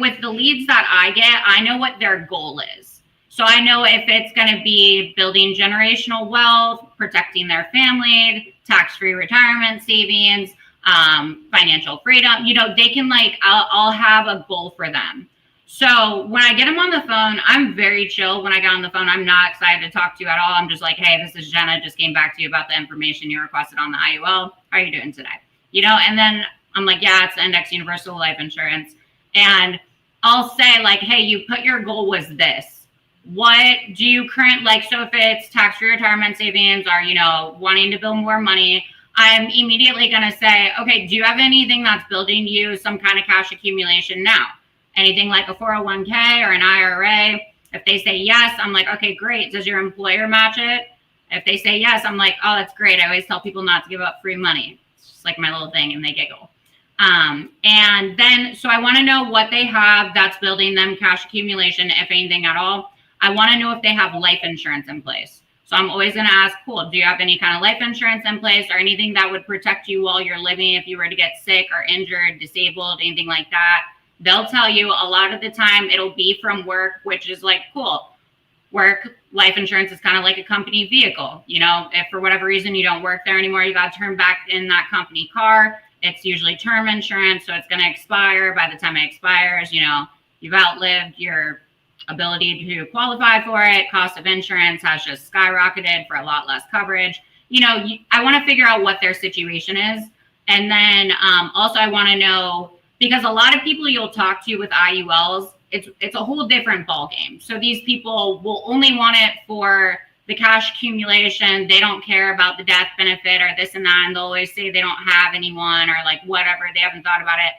with the leads that I get, I know what their goal is. So I know if it's going to be building generational wealth, protecting their family, tax-free retirement savings, financial freedom, they can I'll have a goal for them. So when I get them on the phone, I'm very chill. When I get on the phone, I'm not excited to talk to you at all. I'm just like, hey, this is Jenna. Just came back to you about the information you requested on the IUL. How are you doing today? And then I'm like, yeah, it's index universal life insurance. And I'll say like, hey, you put your goal was this. What do you so if it's tax-free retirement savings or, wanting to build more money, I'm immediately going to say, okay, do you have anything that's building you some kind of cash accumulation now? Anything like a 401k or an IRA? If they say yes, I'm like, okay, great. Does your employer match it? If they say yes, I'm like, oh, that's great. I always tell people not to give up free money. It's just like my little thing, and they giggle. And then, so I want to know what they have that's building them cash accumulation, if anything at all. I want to know if they have life insurance in place. So I'm always going to ask, cool, do you have any kind of life insurance in place or anything that would protect you while you're living if you were to get sick or injured, disabled, anything like that? They'll tell you. A lot of the time it'll be from work, which is like, cool. Work life insurance is kind of like a company vehicle. If for whatever reason you don't work there anymore, you got to turn back in that company car. It's usually term insurance, so it's going to expire. By the time it expires, you've outlived your ability to qualify for it. Cost of insurance has just skyrocketed for a lot less coverage. I want to figure out what their situation is. And then also I want to know, because a lot of people you'll talk to with IULs, it's a whole different ballgame. So these people will only want it for the cash accumulation. They don't care about the death benefit or this and that. And they'll always say they don't have anyone or like whatever. They haven't thought about it.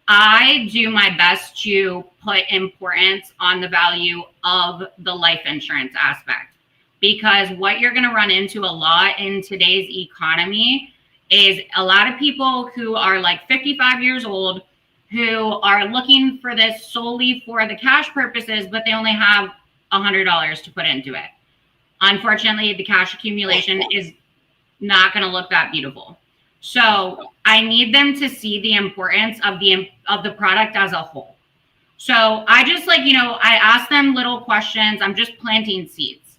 I do my best to put importance on the value of the life insurance aspect, because what you're going to run into a lot in today's economy is a lot of people who are like 55 years old who are looking for this solely for the cash purposes, but they only have $100 to put into it. Unfortunately, the cash accumulation is not going to look that beautiful. So I need them to see the importance of the product as a whole. So I just I ask them little questions. I'm just planting seeds.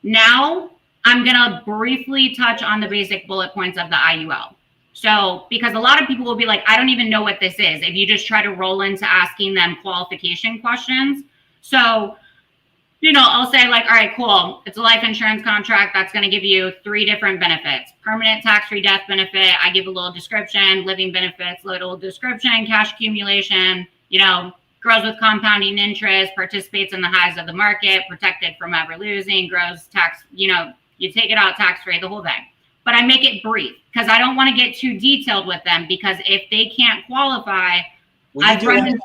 Now I'm going to briefly touch on the basic bullet points of the IUL. So, because a lot of people will be like, I don't even know what this is, if you just try to roll into asking them qualification questions. So, I'll say like, all right, cool. It's a life insurance contract that's going to give you 3 different benefits. Permanent tax-free death benefit. I give a little description, living benefits, little description, cash accumulation, grows with compounding interest, participates in the highs of the market, protected from ever losing, grows tax, you take it out tax-free, the whole thing. But I make it brief because I don't want to get too detailed with them, because if they can't qualify, I've run into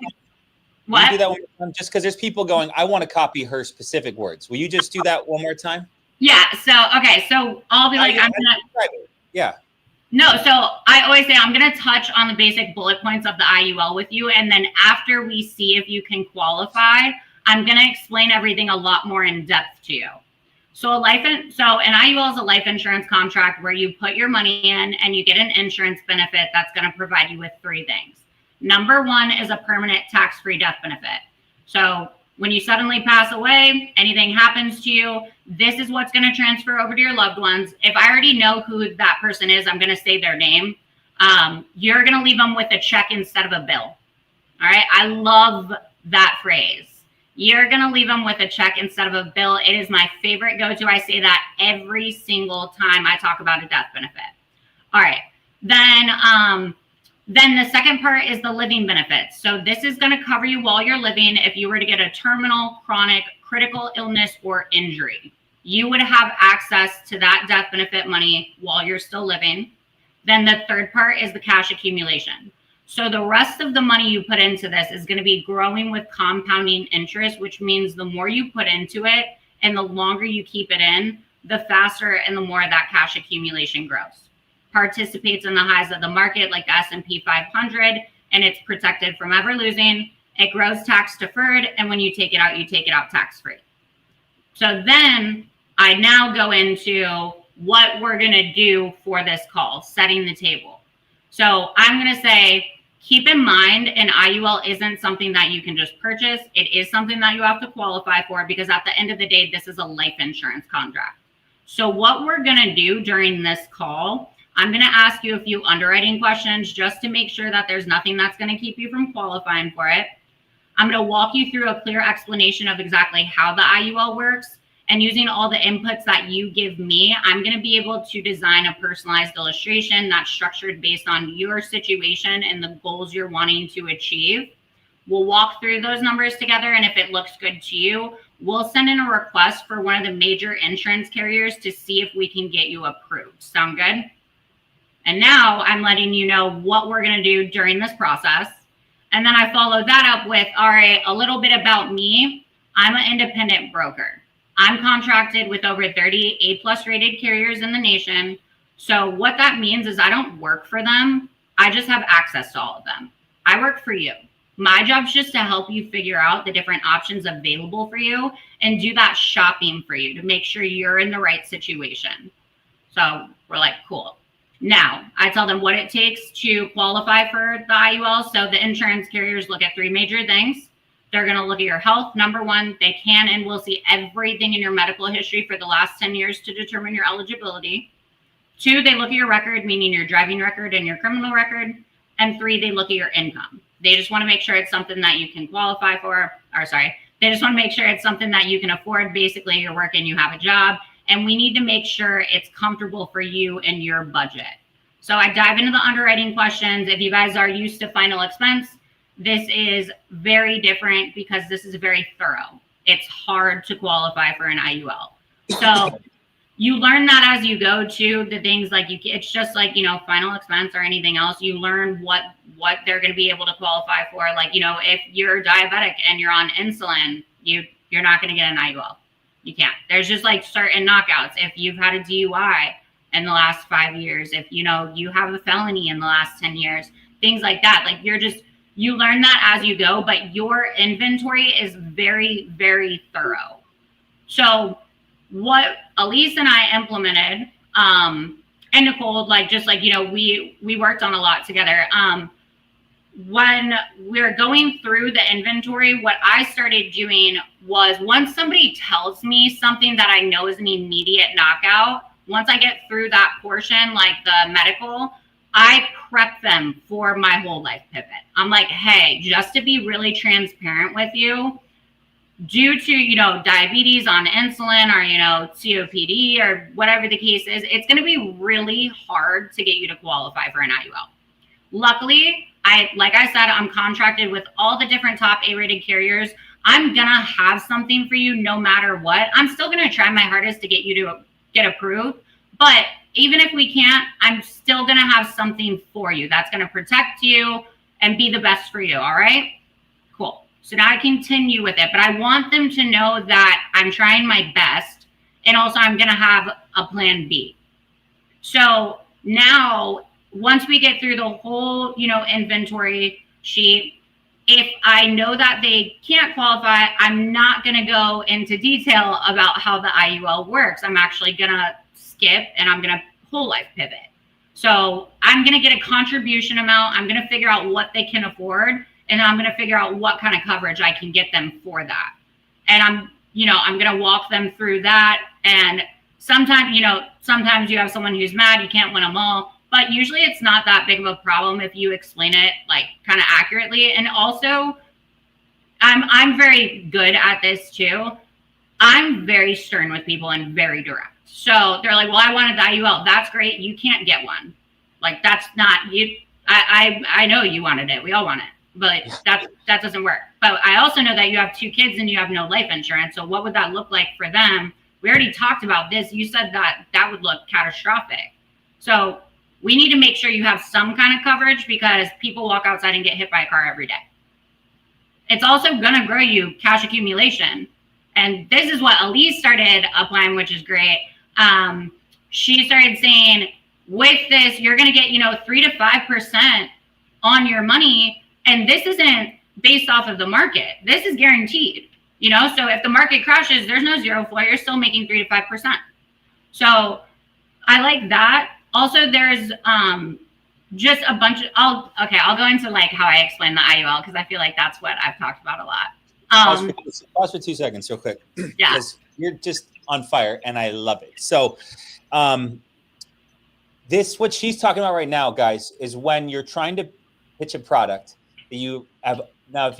Will you do that one more time? Just because there's people going, I want to copy her specific words. Will you just do that one more time? Yeah. So, okay. So I'll be like, yeah. No. So I always say, I'm going to touch on the basic bullet points of the IUL with you. And then after we see if you can qualify, I'm going to explain everything a lot more in depth to you. So an IUL is a life insurance contract where you put your money in and you get an insurance benefit that's going to provide you with 3 things. Number 1 is a permanent tax-free death benefit. So when you suddenly pass away, anything happens to you, this is what's going to transfer over to your loved ones. If I already know who that person is, I'm going to say their name. You're going to leave them with a check instead of a bill. All right. I love that phrase. You're going to leave them with a check instead of a bill. It is my favorite go-to. I say that every single time I talk about a death benefit. All right. Then the second part is the living benefits. So this is going to cover you while you're living. If you were to get a terminal, chronic, critical illness, or injury, you would have access to that death benefit money while you're still living. Then the third part is the cash accumulation. So the rest of the money you put into this is going to be growing with compounding interest, which means the more you put into it and the longer you keep it in, the faster and the more that cash accumulation grows. Participates in the highs of the market like the S&P 500, and it's protected from ever losing. It grows tax deferred, and when you take it out tax free. So then I now go into what we're going to do for this call, setting the table. So I'm going to say, keep in mind, an IUL isn't something that you can just purchase. It is something that you have to qualify for, because at the end of the day, this is a life insurance contract. So what we're going to do during this call, I'm going to ask you a few underwriting questions just to make sure that there's nothing that's going to keep you from qualifying for it. I'm going to walk you through a clear explanation of exactly how the IUL works. And using all the inputs that you give me, I'm going to be able to design a personalized illustration that's structured based on your situation and the goals you're wanting to achieve. We'll walk through those numbers together, and if it looks good to you, we'll send in a request for one of the major insurance carriers to see if we can get you approved. Sound good? And now I'm letting you know what we're going to do during this process. And then I follow that up with, all right, a little bit about me. I'm an independent broker. I'm contracted with over 30 A+ rated carriers in the nation. So what that means is I don't work for them. I just have access to all of them. I work for you. My job's just to help you figure out the different options available for you and do that shopping for you to make sure you're in the right situation. So we're like, cool. Now, I tell them what it takes to qualify for the IUL. So the insurance carriers look at 3 major things. They're going to look at your health. Number 1, they can and will see everything in your medical history for the last 10 years to determine your eligibility. 2, they look at your record, meaning your driving record and your criminal record. And 3, they look at your income. They just want to make sure it's something that you can qualify for. They just want to make sure it's something that you can afford. Basically, you're working, you have a job. And we need to make sure it's comfortable for you and your budget. So I dive into the underwriting questions. If you guys are used to final expense, this is very different because this is very thorough. It's hard to qualify for an IUL. So you learn that as you go to the things like it's just like, final expense or anything else. You learn what they're going to be able to qualify for. Like, if you're diabetic and you're on insulin, you're not going to get an IUL. You can't. There's just like certain knockouts. If you've had a DUI in the last 5 years, if you have a felony in the last 10 years, things like that. Like you learn that as you go, but your inventory is very, very thorough. So what Elise and I implemented, and Nicole, we worked on a lot together. When we're going through the inventory, what I started doing was once somebody tells me something that I know is an immediate knockout, once I get through that portion, like the medical, I prep them for my whole life pivot. I'm like, hey, just to be really transparent with you, due to, diabetes, on insulin, or, COPD, or whatever the case is, it's going to be really hard to get you to qualify for an IUL. Luckily, like I said, I'm contracted with all the different top A-rated carriers. I'm going to have something for you no matter what. I'm still going to try my hardest to get you to get approved. But even if we can't, I'm still going to have something for you that's going to protect you and be the best for you. All right? Cool. So now I continue with it, but I want them to know that I'm trying my best, and also I'm going to have a plan B. So now, once we get through the whole, inventory sheet, if I know that they can't qualify, I'm not going to go into detail about how the IUL works. I'm actually going to skip, and I'm going to whole life pivot. So I'm going to get a contribution amount. I'm going to figure out what they can afford, and I'm going to figure out what kind of coverage I can get them for that. And I'm going to walk them through that. And sometimes you have someone who's mad, you can't win them all, but usually it's not that big of a problem if you explain it like kind of accurately. And also, I'm very good at this too. I'm very stern with people and very direct. So they're like, well, I wanted the IUL. That's great. You can't get one. Like, that's not you. I know you wanted it. We all want it, but that doesn't work. But I also know that you have 2 kids and you have no life insurance. So what would that look like for them? We already talked about this. You said that would look catastrophic. So we need to make sure you have some kind of coverage, because people walk outside and get hit by a car every day. It's also going to grow you cash accumulation. And this is what Elise started applying, which is great. She started saying, with this, you're going to get, 3 to 5% on your money. And this isn't based off of the market. This is guaranteed, so if the market crashes, there's no zero floor. You're still making 3 to 5%. So I like that. Also, there's just a bunch of, I'll go into like how I explain the IUL, because I feel like that's what I've talked about a lot. Pause for 2 seconds real quick. Yeah. Because you're just on fire and I love it. So what she's talking about right now, guys, is when you're trying to pitch a product that you have. Now,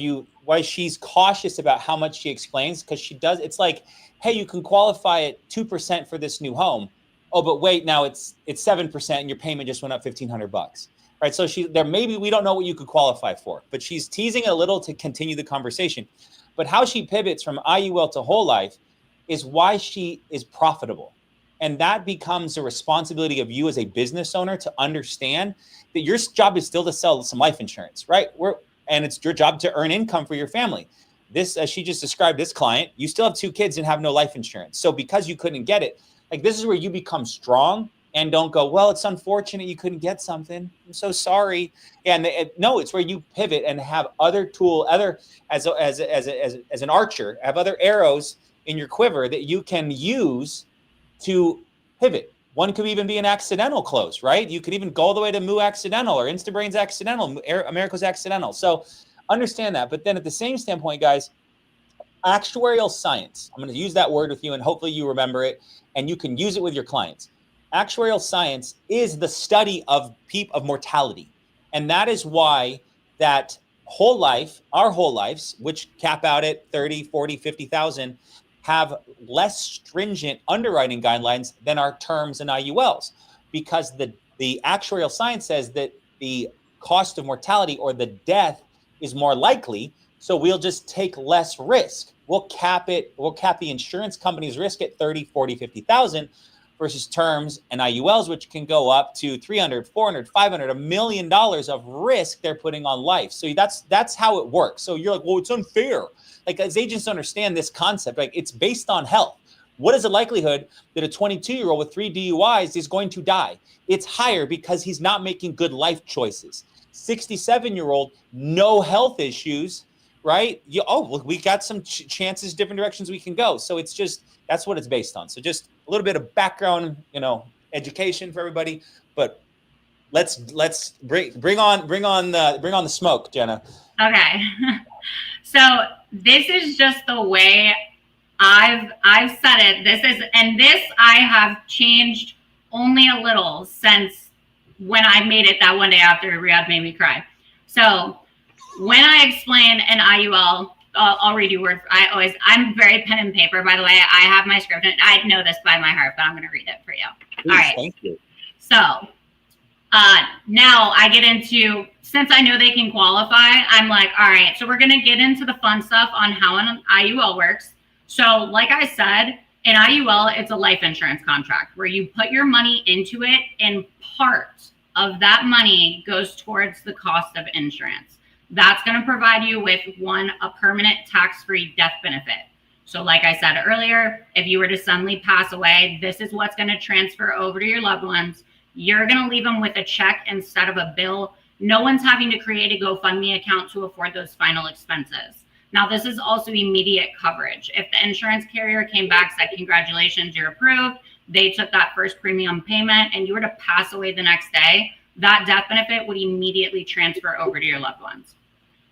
why she's cautious about how much she explains, because it's like, hey, you can qualify at 2% for this new home. Oh, but wait, now it's 7% and your payment just went up $1,500. Right. So maybe we don't know what you could qualify for, but she's teasing a little to continue the conversation. But how she pivots from IUL to whole life is why she is profitable. And that becomes a responsibility of you as a business owner to understand that your job is still to sell some life insurance, right? And it's your job to earn income for your family. This, as she just described, this client, you still have 2 kids and have no life insurance. So because you couldn't get it, like, this is where you become strong and don't go, well, it's unfortunate you couldn't get something. I'm so sorry. And no, it's where you pivot and have other as an archer, have other arrows in your quiver that you can use to pivot. One could even be an accidental close, right? You could even go all the way to Moo Accidental or Instabrain's Accidental, America's Accidental. So understand that. But then at the same standpoint, guys, actuarial science, I'm going to use that word with you and hopefully you remember it and you can use it with your clients. Actuarial science is the study of mortality. And that is why that our whole lives, which cap out at 30, 40, 50,000, have less stringent underwriting guidelines than our terms and IULs, because the actuarial science says that the cost of mortality or the death is more likely. So we'll just take less risk. We'll cap the insurance company's risk at 30, 40, 50,000 versus terms and IULs, which can go up to 300, 400, 500, $1 million of risk they're putting on life. So that's how it works. So you're like, well, it's unfair. Like, as agents understand this concept, like, it's based on health. What is the likelihood that a 22-year-old with 3 DUIs is going to die? It's higher because he's not making good life choices. 67-year-old, no health issues, right? We got some chances, different directions we can go. So that's what it's based on. So just a little bit of background, education for everybody. But let's bring on the smoke, Jenna. Okay. So this is just the way I've said it. This I have changed only a little since when I made it that one day after Riyadh made me cry. So when I explain an IUL, I'll read you word. I'm very pen and paper, by the way. I have my script, and I know this by my heart, but I'm going to read it for you. Please, all right. Thank you. So now I get into, since I know they can qualify, I'm like, all right, so we're going to get into the fun stuff on how an IUL works. So like I said, an IUL, it's a life insurance contract where you put your money into it and part of that money goes towards the cost of insurance. That's going to provide you with a permanent tax-free death benefit. So like I said earlier, if you were to suddenly pass away, this is what's going to transfer over to your loved ones. You're going to leave them with a check instead of a bill. No one's having to create a GoFundMe account to afford those final expenses. Now, this is also immediate coverage. If the insurance carrier came back, said, congratulations, you're approved, they took that first premium payment, and you were to pass away the next day, that death benefit would immediately transfer over to your loved ones.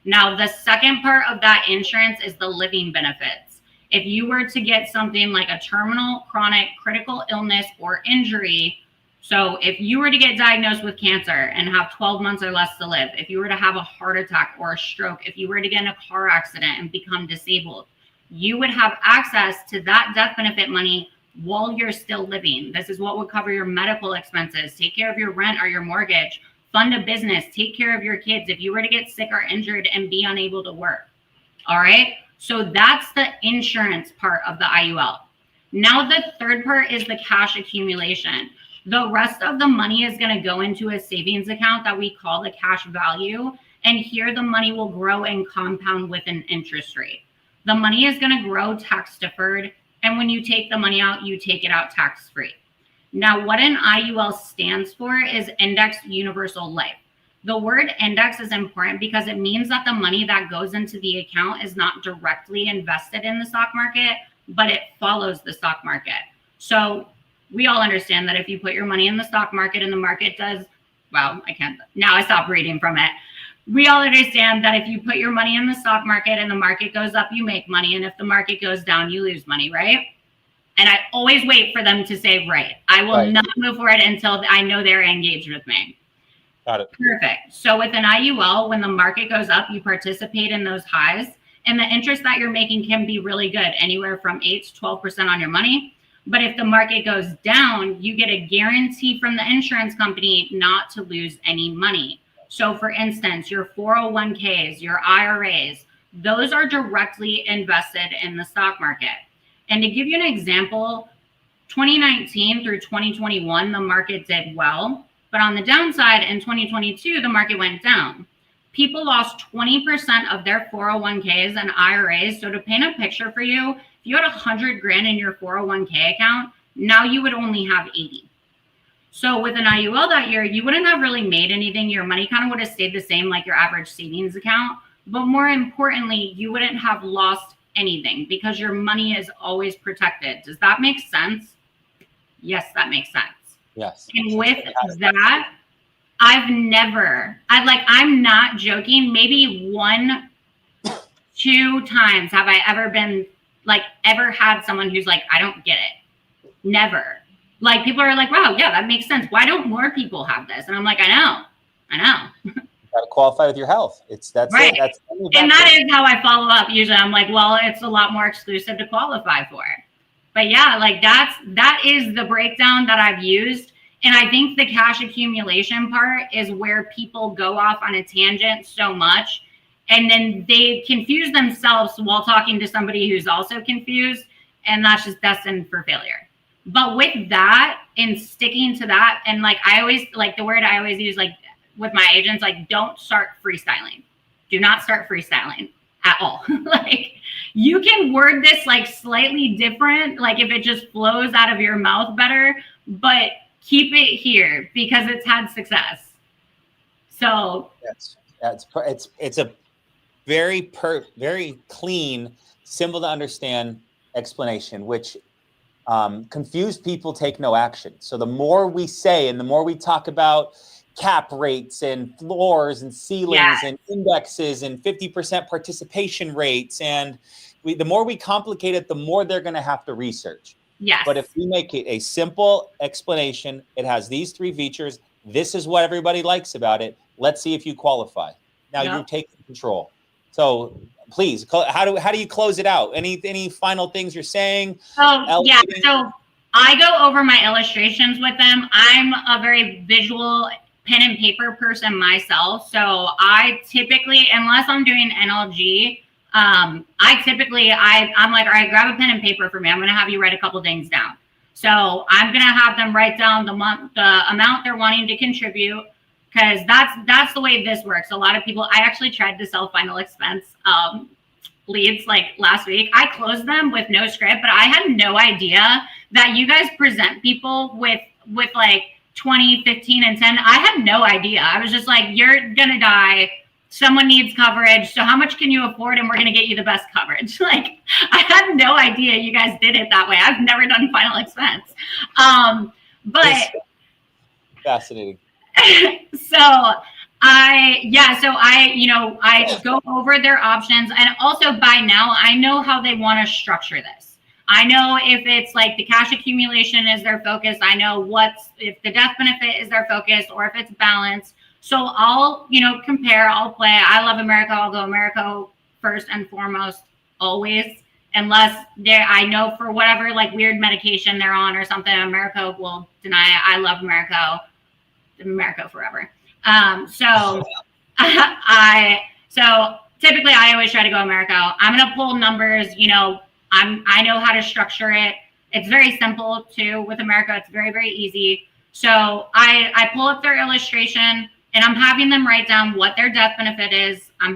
Now, the second part of that insurance is the living benefits. If you were to get something like a terminal, chronic, critical illness or injury, so if you were to get diagnosed with cancer and have 12 months or less to live, if you were to have a heart attack or a stroke, if you were to get in a car accident and become disabled, you would have access to that death benefit money while you're still living. This is what would cover your medical expenses, take care of your rent or your mortgage, fund a business, take care of your kids if you were to get sick or injured and be unable to work. All right. So that's the insurance part of the IUL. Now, the third part is the cash accumulation. The rest of the money is going to go into a savings account that we call the cash value. And here the money will grow and compound with an interest rate. The money is going to grow tax deferred. And when you take the money out, you take it out tax free. Now, what an IUL stands for is Indexed Universal Life. The word index is important because it means that the money that goes into the account is not directly invested in the stock market, but it follows the stock market. So we all understand that if you put your money in the stock market and the market does, well, I stopped reading from it. We all understand that if you put your money in the stock market and the market goes up, you make money. And if the market goes down, you lose money, right? And I always wait for them to say, right. I will not move forward until I know they're engaged with me. Got it. Perfect. So with an IUL, when the market goes up, you participate in those highs. And the interest that you're making can be really good, anywhere from 8 to 12% on your money. But if the market goes down, you get a guarantee from the insurance company not to lose any money. So for instance, your 401ks, your IRAs, those are directly invested in the stock market. And to give you an example, 2019 through 2021, the market did well. But on the downside, in 2022, the market went down. People lost 20% of their 401ks and IRAs. So to paint a picture for you, if you had 100 grand in your 401k account, now you would only have 80. So with an IUL that year, you wouldn't have really made anything. Your money kind of would have stayed the same like your average savings account. But more importantly, you wouldn't have lost anything because your money is always protected. Does that make sense? Yes, that makes sense. Yes. And with that, I'm not joking, maybe 1, 2 times have I ever had someone who's like, I don't get it. Never. Like, people are like, wow, yeah, that makes sense. Why don't more people have this? And I'm like, I know. You got to qualify with your health. That's right. And that is how I follow up. Usually I'm like, well, it's a lot more exclusive to qualify for. But yeah, like that is the breakdown that I've used. And I think the cash accumulation part is where people go off on a tangent so much. And then they confuse themselves while talking to somebody who's also confused. And that's just destined for failure. But with that and sticking to that, and like I always, like the word I always use, like with my agents, like don't start freestyling. Do not start freestyling at all. Like you can word this like slightly different, like if it just flows out of your mouth better, but keep it here because it's had success. So it's a very clean, simple to understand explanation, which confused people take no action. So the more we say and the more we talk about cap rates and floors and ceilings and indexes and 50% participation rates, and the more we complicate it, the more they're going to have to research. Yes. But if we make it a simple explanation, it has these 3 features, This is what everybody likes about it. Let's see if you qualify. Now you're Yep. taking control. So please, how do you close it out? Any final things you're saying? Yeah, so I go over my illustrations with them. I'm a very visual pen and paper person myself. So I typically, unless I'm doing NLG, I'm like, all right, grab a pen and paper for me. I'm going to have you write a couple things down. So I'm going to have them write down the amount they're wanting to contribute, because that's the way this works. A lot of people, I actually tried to sell final expense leads like last week. I closed them with no script, but I had no idea that you guys present people with like 20, 15, and 10. I had no idea. I was just like, you're gonna die. Someone needs coverage. So how much can you afford? And we're gonna get you the best coverage. Like, I had no idea you guys did it that way. I've never done final expense. But it's fascinating. So I go over their options. And also by now, I know how they want to structure this. I know if it's like the cash accumulation is their focus. I know if the death benefit is their focus, or if it's balanced. So I'll, compare, I'll play. I love America. I'll go America first and foremost, always. Unless I know for whatever like weird medication they're on or something, America will deny it. I love America forever. So typically I always try to go America. I'm going to pull numbers, I know how to structure it. It's very simple too with America. It's very, very easy. So I pull up their illustration and I'm having them write down what their death benefit is. I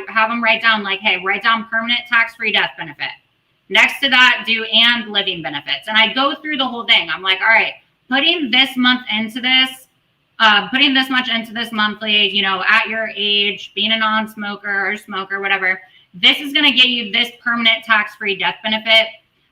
have them write down like, hey, write down permanent tax-free death benefit. Next to that, do and living benefits. And I go through the whole thing. I'm like, all right, putting this much into this monthly, at your age, being a non-smoker or smoker, whatever, this is going to get you this permanent tax-free death benefit.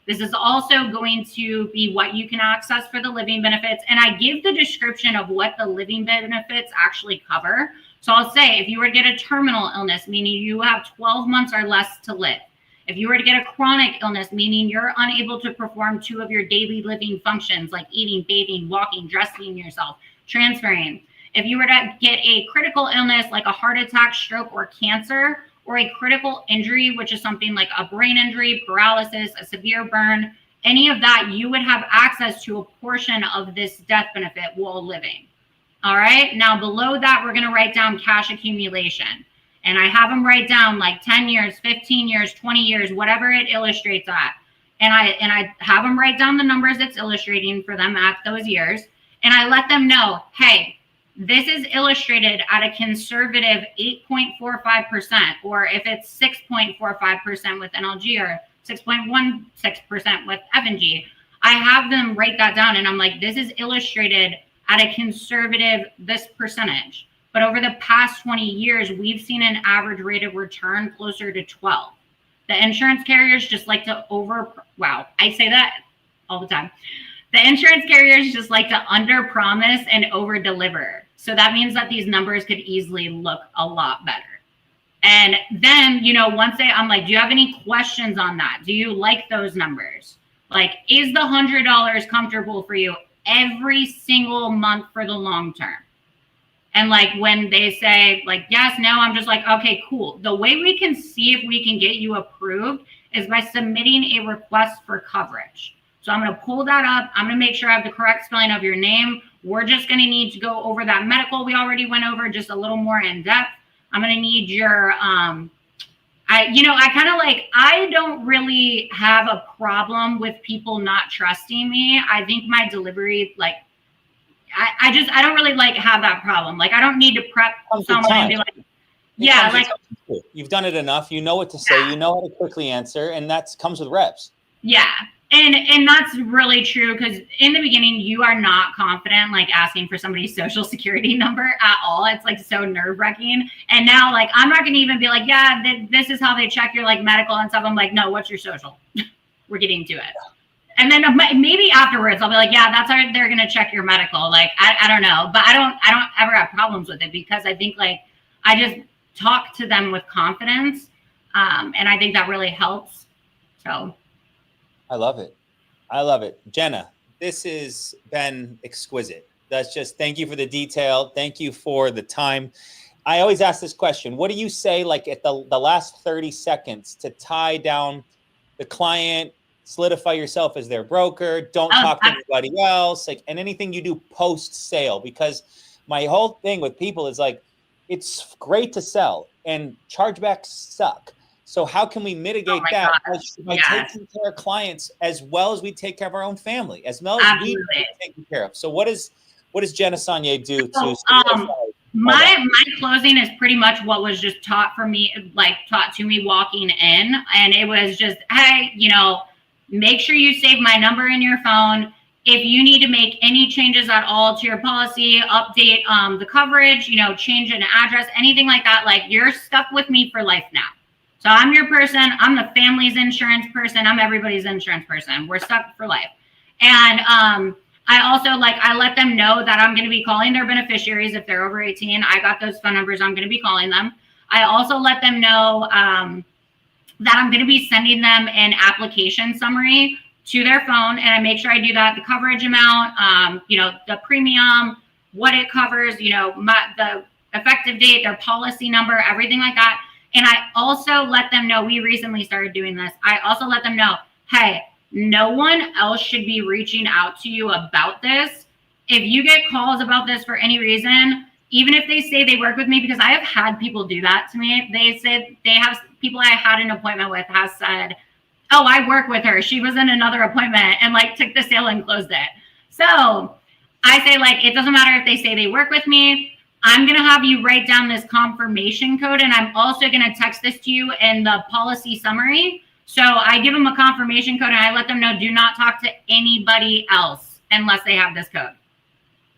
This is also going to be what you can access for the living benefits. And I give the description of what the living benefits actually cover. So I'll say, if you were to get a terminal illness, meaning you have 12 months or less to live. If you were to get a chronic illness, meaning you're unable to perform 2 of your daily living functions, like eating, bathing, walking, dressing yourself, transferring. If you were to get a critical illness like a heart attack, stroke, or cancer, or a critical injury, which is something like a brain injury, paralysis, a severe burn, any of that, you would have access to a portion of this death benefit while living. All right. Now below that, we're going to write down cash accumulation. And I have them write down like 10 years, 15 years, 20 years, whatever it illustrates at. And I have them write down the numbers it's illustrating for them at those years. And I let them know, hey, this is illustrated at a conservative 8.45%, or if it's 6.45% with NLG or 6.16% with F&G, I have them write that down. And I'm like, this is illustrated at a conservative this percentage. But over the past 20 years, we've seen an average rate of return closer to 12. The insurance carriers just like to I say that all the time. The insurance carriers just like to under-promise and over-deliver. So that means that these numbers could easily look a lot better. And then, I'm like, do you have any questions on that? Do you like those numbers? Like, is the $100 comfortable for you every single month for the long term? And like when they say like, yes, no, I'm just like, okay, cool. The way we can see if we can get you approved is by submitting a request for coverage. So I'm going to pull that up. I'm going to make sure I have the correct spelling of your name. We're just going to need to go over that medical we already went over, just a little more in depth. I'm going to need your, I don't really have a problem with people not trusting me. I think my delivery, like, I don't really like have that problem. Like, I don't need to prep someone and be like, yeah, like you've done it enough. You know what to say. You know how to quickly answer, and that comes with reps. Yeah. And that's really true, because in the beginning, you are not confident, like asking for somebody's social security number at all. It's like so nerve wracking. And now, like, I'm not going to even be like, yeah, this is how they check your like medical and stuff. I'm like, no, what's your social? We're getting to it. And then maybe afterwards, I'll be like, yeah, that's how they're going to check your medical. Like, I don't know, but I don't ever have problems with it, because I think like I just talk to them with confidence. And I think that really helps. So. I love it. I love it. Jenna, this has been exquisite. That's just, thank you for the detail. Thank you for the time. I always ask this question. What do you say, like at the last 30 seconds, to tie down the client, solidify yourself as their broker, don't Oh, talk to anybody else, like, and anything you do post sale? Because my whole thing with people is like, it's great to sell and chargebacks suck. So how can we oh mitigate my that God. by Yes, taking care of clients as well as we take care of our own family, as well as we absolutely. taken care of? So what does Jenna Saunier do to So, solidify all that? my closing is pretty much what was just taught for me, like taught to me walking in, and it was just, hey, make sure you save my number in your phone. If you need to make any changes at all to your policy, update the coverage, change an address, anything like that, like you're stuck with me for life now. So I'm your person. I'm the family's insurance person. I'm everybody's insurance person. We're stuck for life. And I also I let them know that I'm going to be calling their beneficiaries if they're over 18. I got those phone numbers. I'm going to be calling them. I also let them know that I'm going to be sending them an application summary to their phone, and I make sure I do that. The coverage amount, the premium, what it covers, the effective date, their policy number, everything like that. And I also let them know, we recently started doing this. I also let them know, hey, no one else should be reaching out to you about this. If you get calls about this for any reason, even if they say they work with me, because I have had people do that to me. They said they have people I had an appointment with has said, oh, I work with her. She was in another appointment and took the sale and closed it. So I say it doesn't matter if they say they work with me. I'm going to have you write down this confirmation code, and I'm also going to text this to you in the policy summary. So I give them a confirmation code, and I let them know, do not talk to anybody else unless they have this code.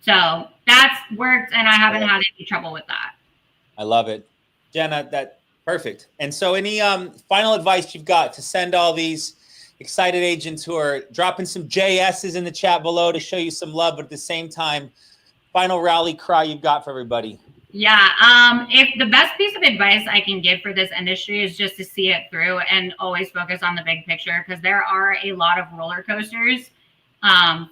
So that's worked, and I haven't had any trouble with that. I love it. Jenna, that perfect. And so any final advice you've got to send all these excited agents who are dropping some JSs in the chat below to show you some love, but at the same time, final rally cry you've got for everybody? Yeah. If the best piece of advice I can give for this industry is just to see it through and always focus on the big picture, because there are a lot of roller coasters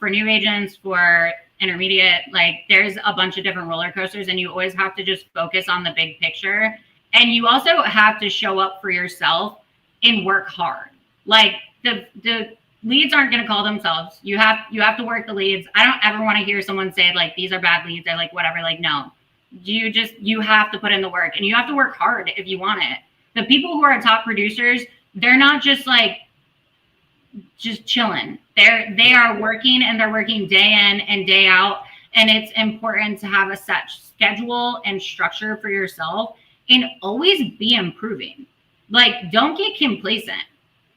for new agents, for intermediate. There's a bunch of different roller coasters, and you always have to just focus on the big picture. And you also have to show up for yourself and work hard. The leads aren't going to call themselves. You have to work the leads. I don't ever want to hear someone say these are bad leads or whatever. No, you have to put in the work, and you have to work hard if you want it. The people who are top producers, they're not just chilling. They are working, and they're working day in and day out. And it's important to have a set schedule and structure for yourself, and always be improving. Don't get complacent.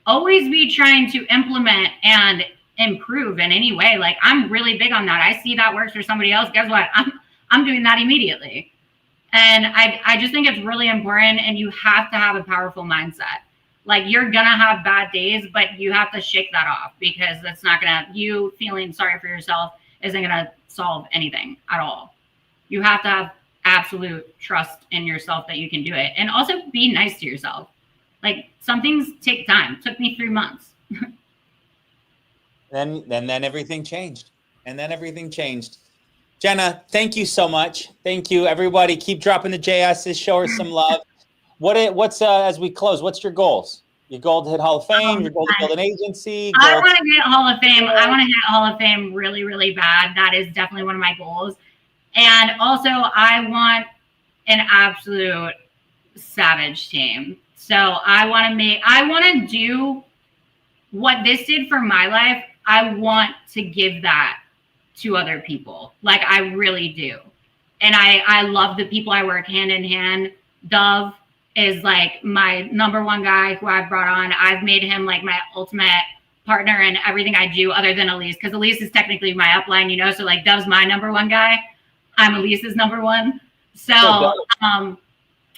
Always be trying to implement and improve in any way. I'm really big on that. I see that works for somebody else. Guess what? I'm doing that immediately. And I just think it's really important, and you have to have a powerful mindset. You're gonna have bad days, but you have to shake that off, because that's not you feeling sorry for yourself isn't gonna solve anything at all. You have to have absolute trust in yourself that you can do it, and also be nice to yourself. Some things take time. It took me 3 months. Then everything changed. And then everything changed. Jenna, thank you so much. Thank you, everybody. Keep dropping the JSs. Show her some love. What's as we close, what's your goals? Your goal to hit Hall of Fame? Your goal to build an agency? I want to hit Hall of Fame. I want to hit Hall of Fame really, really bad. That is definitely one of my goals. And also, I want an absolute savage team. So I want to do what this did for my life. I want to give that to other people. I really do. And I love the people I work hand in hand. Dove is my number one guy who I've brought on. I've made him my ultimate partner in everything I do, other than Elise, because Elise is technically my upline, so Dove's my number one guy. I'm Elise's number one. So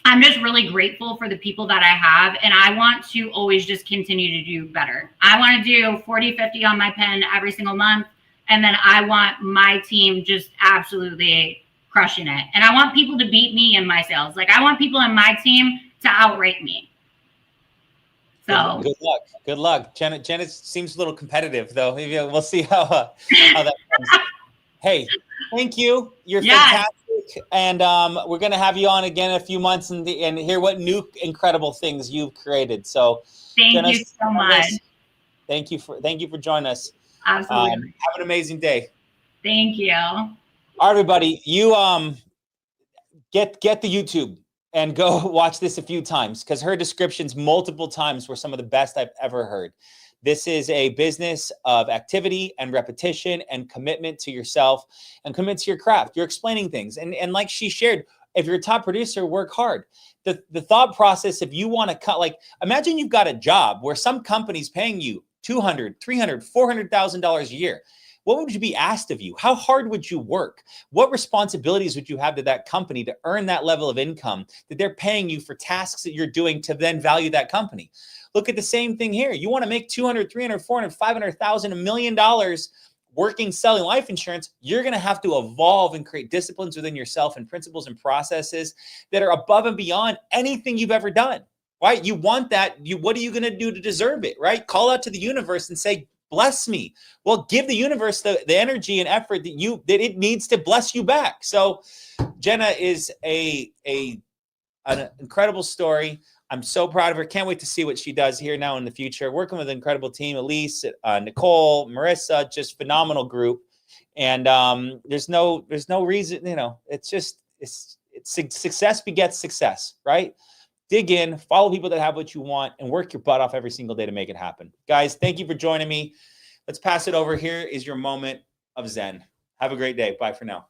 I'm just really grateful for the people that I have, and I want to always just continue to do better. I want to do 40, 50 on my pen every single month, and then I want my team just absolutely crushing it. And I want people to beat me in my sales. I want people in my team to outrate me. So good luck. Jenna seems a little competitive, though. Maybe we'll see how that comes. Hey, Thank you. You're Yes. fantastic. And we're going to have you on again in a few months and hear what new incredible things you've created. So Thank Jenna, you so much. thank you for joining us. Absolutely. Have an amazing day. Thank you. All right, everybody, you get the YouTube and go watch this a few times, because her descriptions multiple times were some of the best I've ever heard. This is a business of activity and repetition and commitment to yourself and commit to your craft. You're explaining things. And like she shared, if you're a top producer, work hard. The thought process, if you want to cut, like, imagine you've got a job where some company's paying you $200,000, $300,000, $400,000 a year. What would you be asked of you? How hard would you work? What responsibilities would you have to that company to earn that level of income that they're paying you for tasks that you're doing to then value that company? Look at the same thing here. You want to make $200,000, $300,000, $400,000, $500,000, $1 million working, selling life insurance. You're going to have to evolve and create disciplines within yourself and principles and processes that are above and beyond anything you've ever done, right? You want that. What are you going to do to deserve it, right? Call out to the universe and say, bless me. Well, give the universe the energy and effort that it needs to bless you back. So Jenna is an incredible story. I'm so proud of her. Can't wait to see what she does here now in the future. Working with an incredible team, Elise, Nicole, Marissa, just phenomenal group. And there's no reason, it's success begets success, right? Dig in, follow people that have what you want, and work your butt off every single day to make it happen. Guys, thank you for joining me. Let's pass it over. Here is your moment of Zen. Have a great day. Bye for now.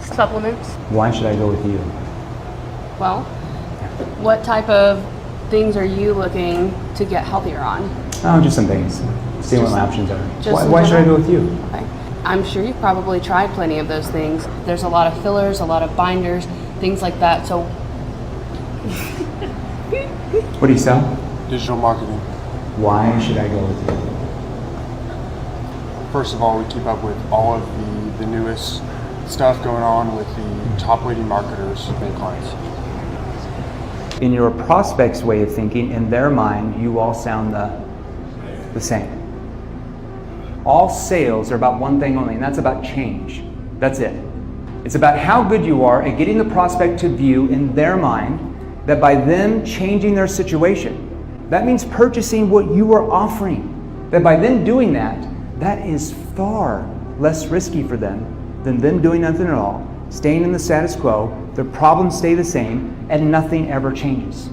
Supplements. Why should I go with you? Well, what type of things are you looking to get healthier on? Oh, just some things. Seeing what my options are. Just Why should I go with you? Okay. I'm sure you've probably tried plenty of those things. There's a lot of fillers, a lot of binders, things like that. So, What do you sell? Digital marketing. Why should I go with you? First of all, we keep up with all of the newest stuff going on with the top leading marketers and clients. In your prospect's way of thinking, in their mind, you all sound the same. All sales are about one thing only, and that's about change. That's it. It's about how good you are at getting the prospect to view in their mind that by them changing their situation, that means purchasing what you are offering. That by them doing that, that is far less risky for them than them doing nothing at all, staying in the status quo, their problems stay the same, and nothing ever changes.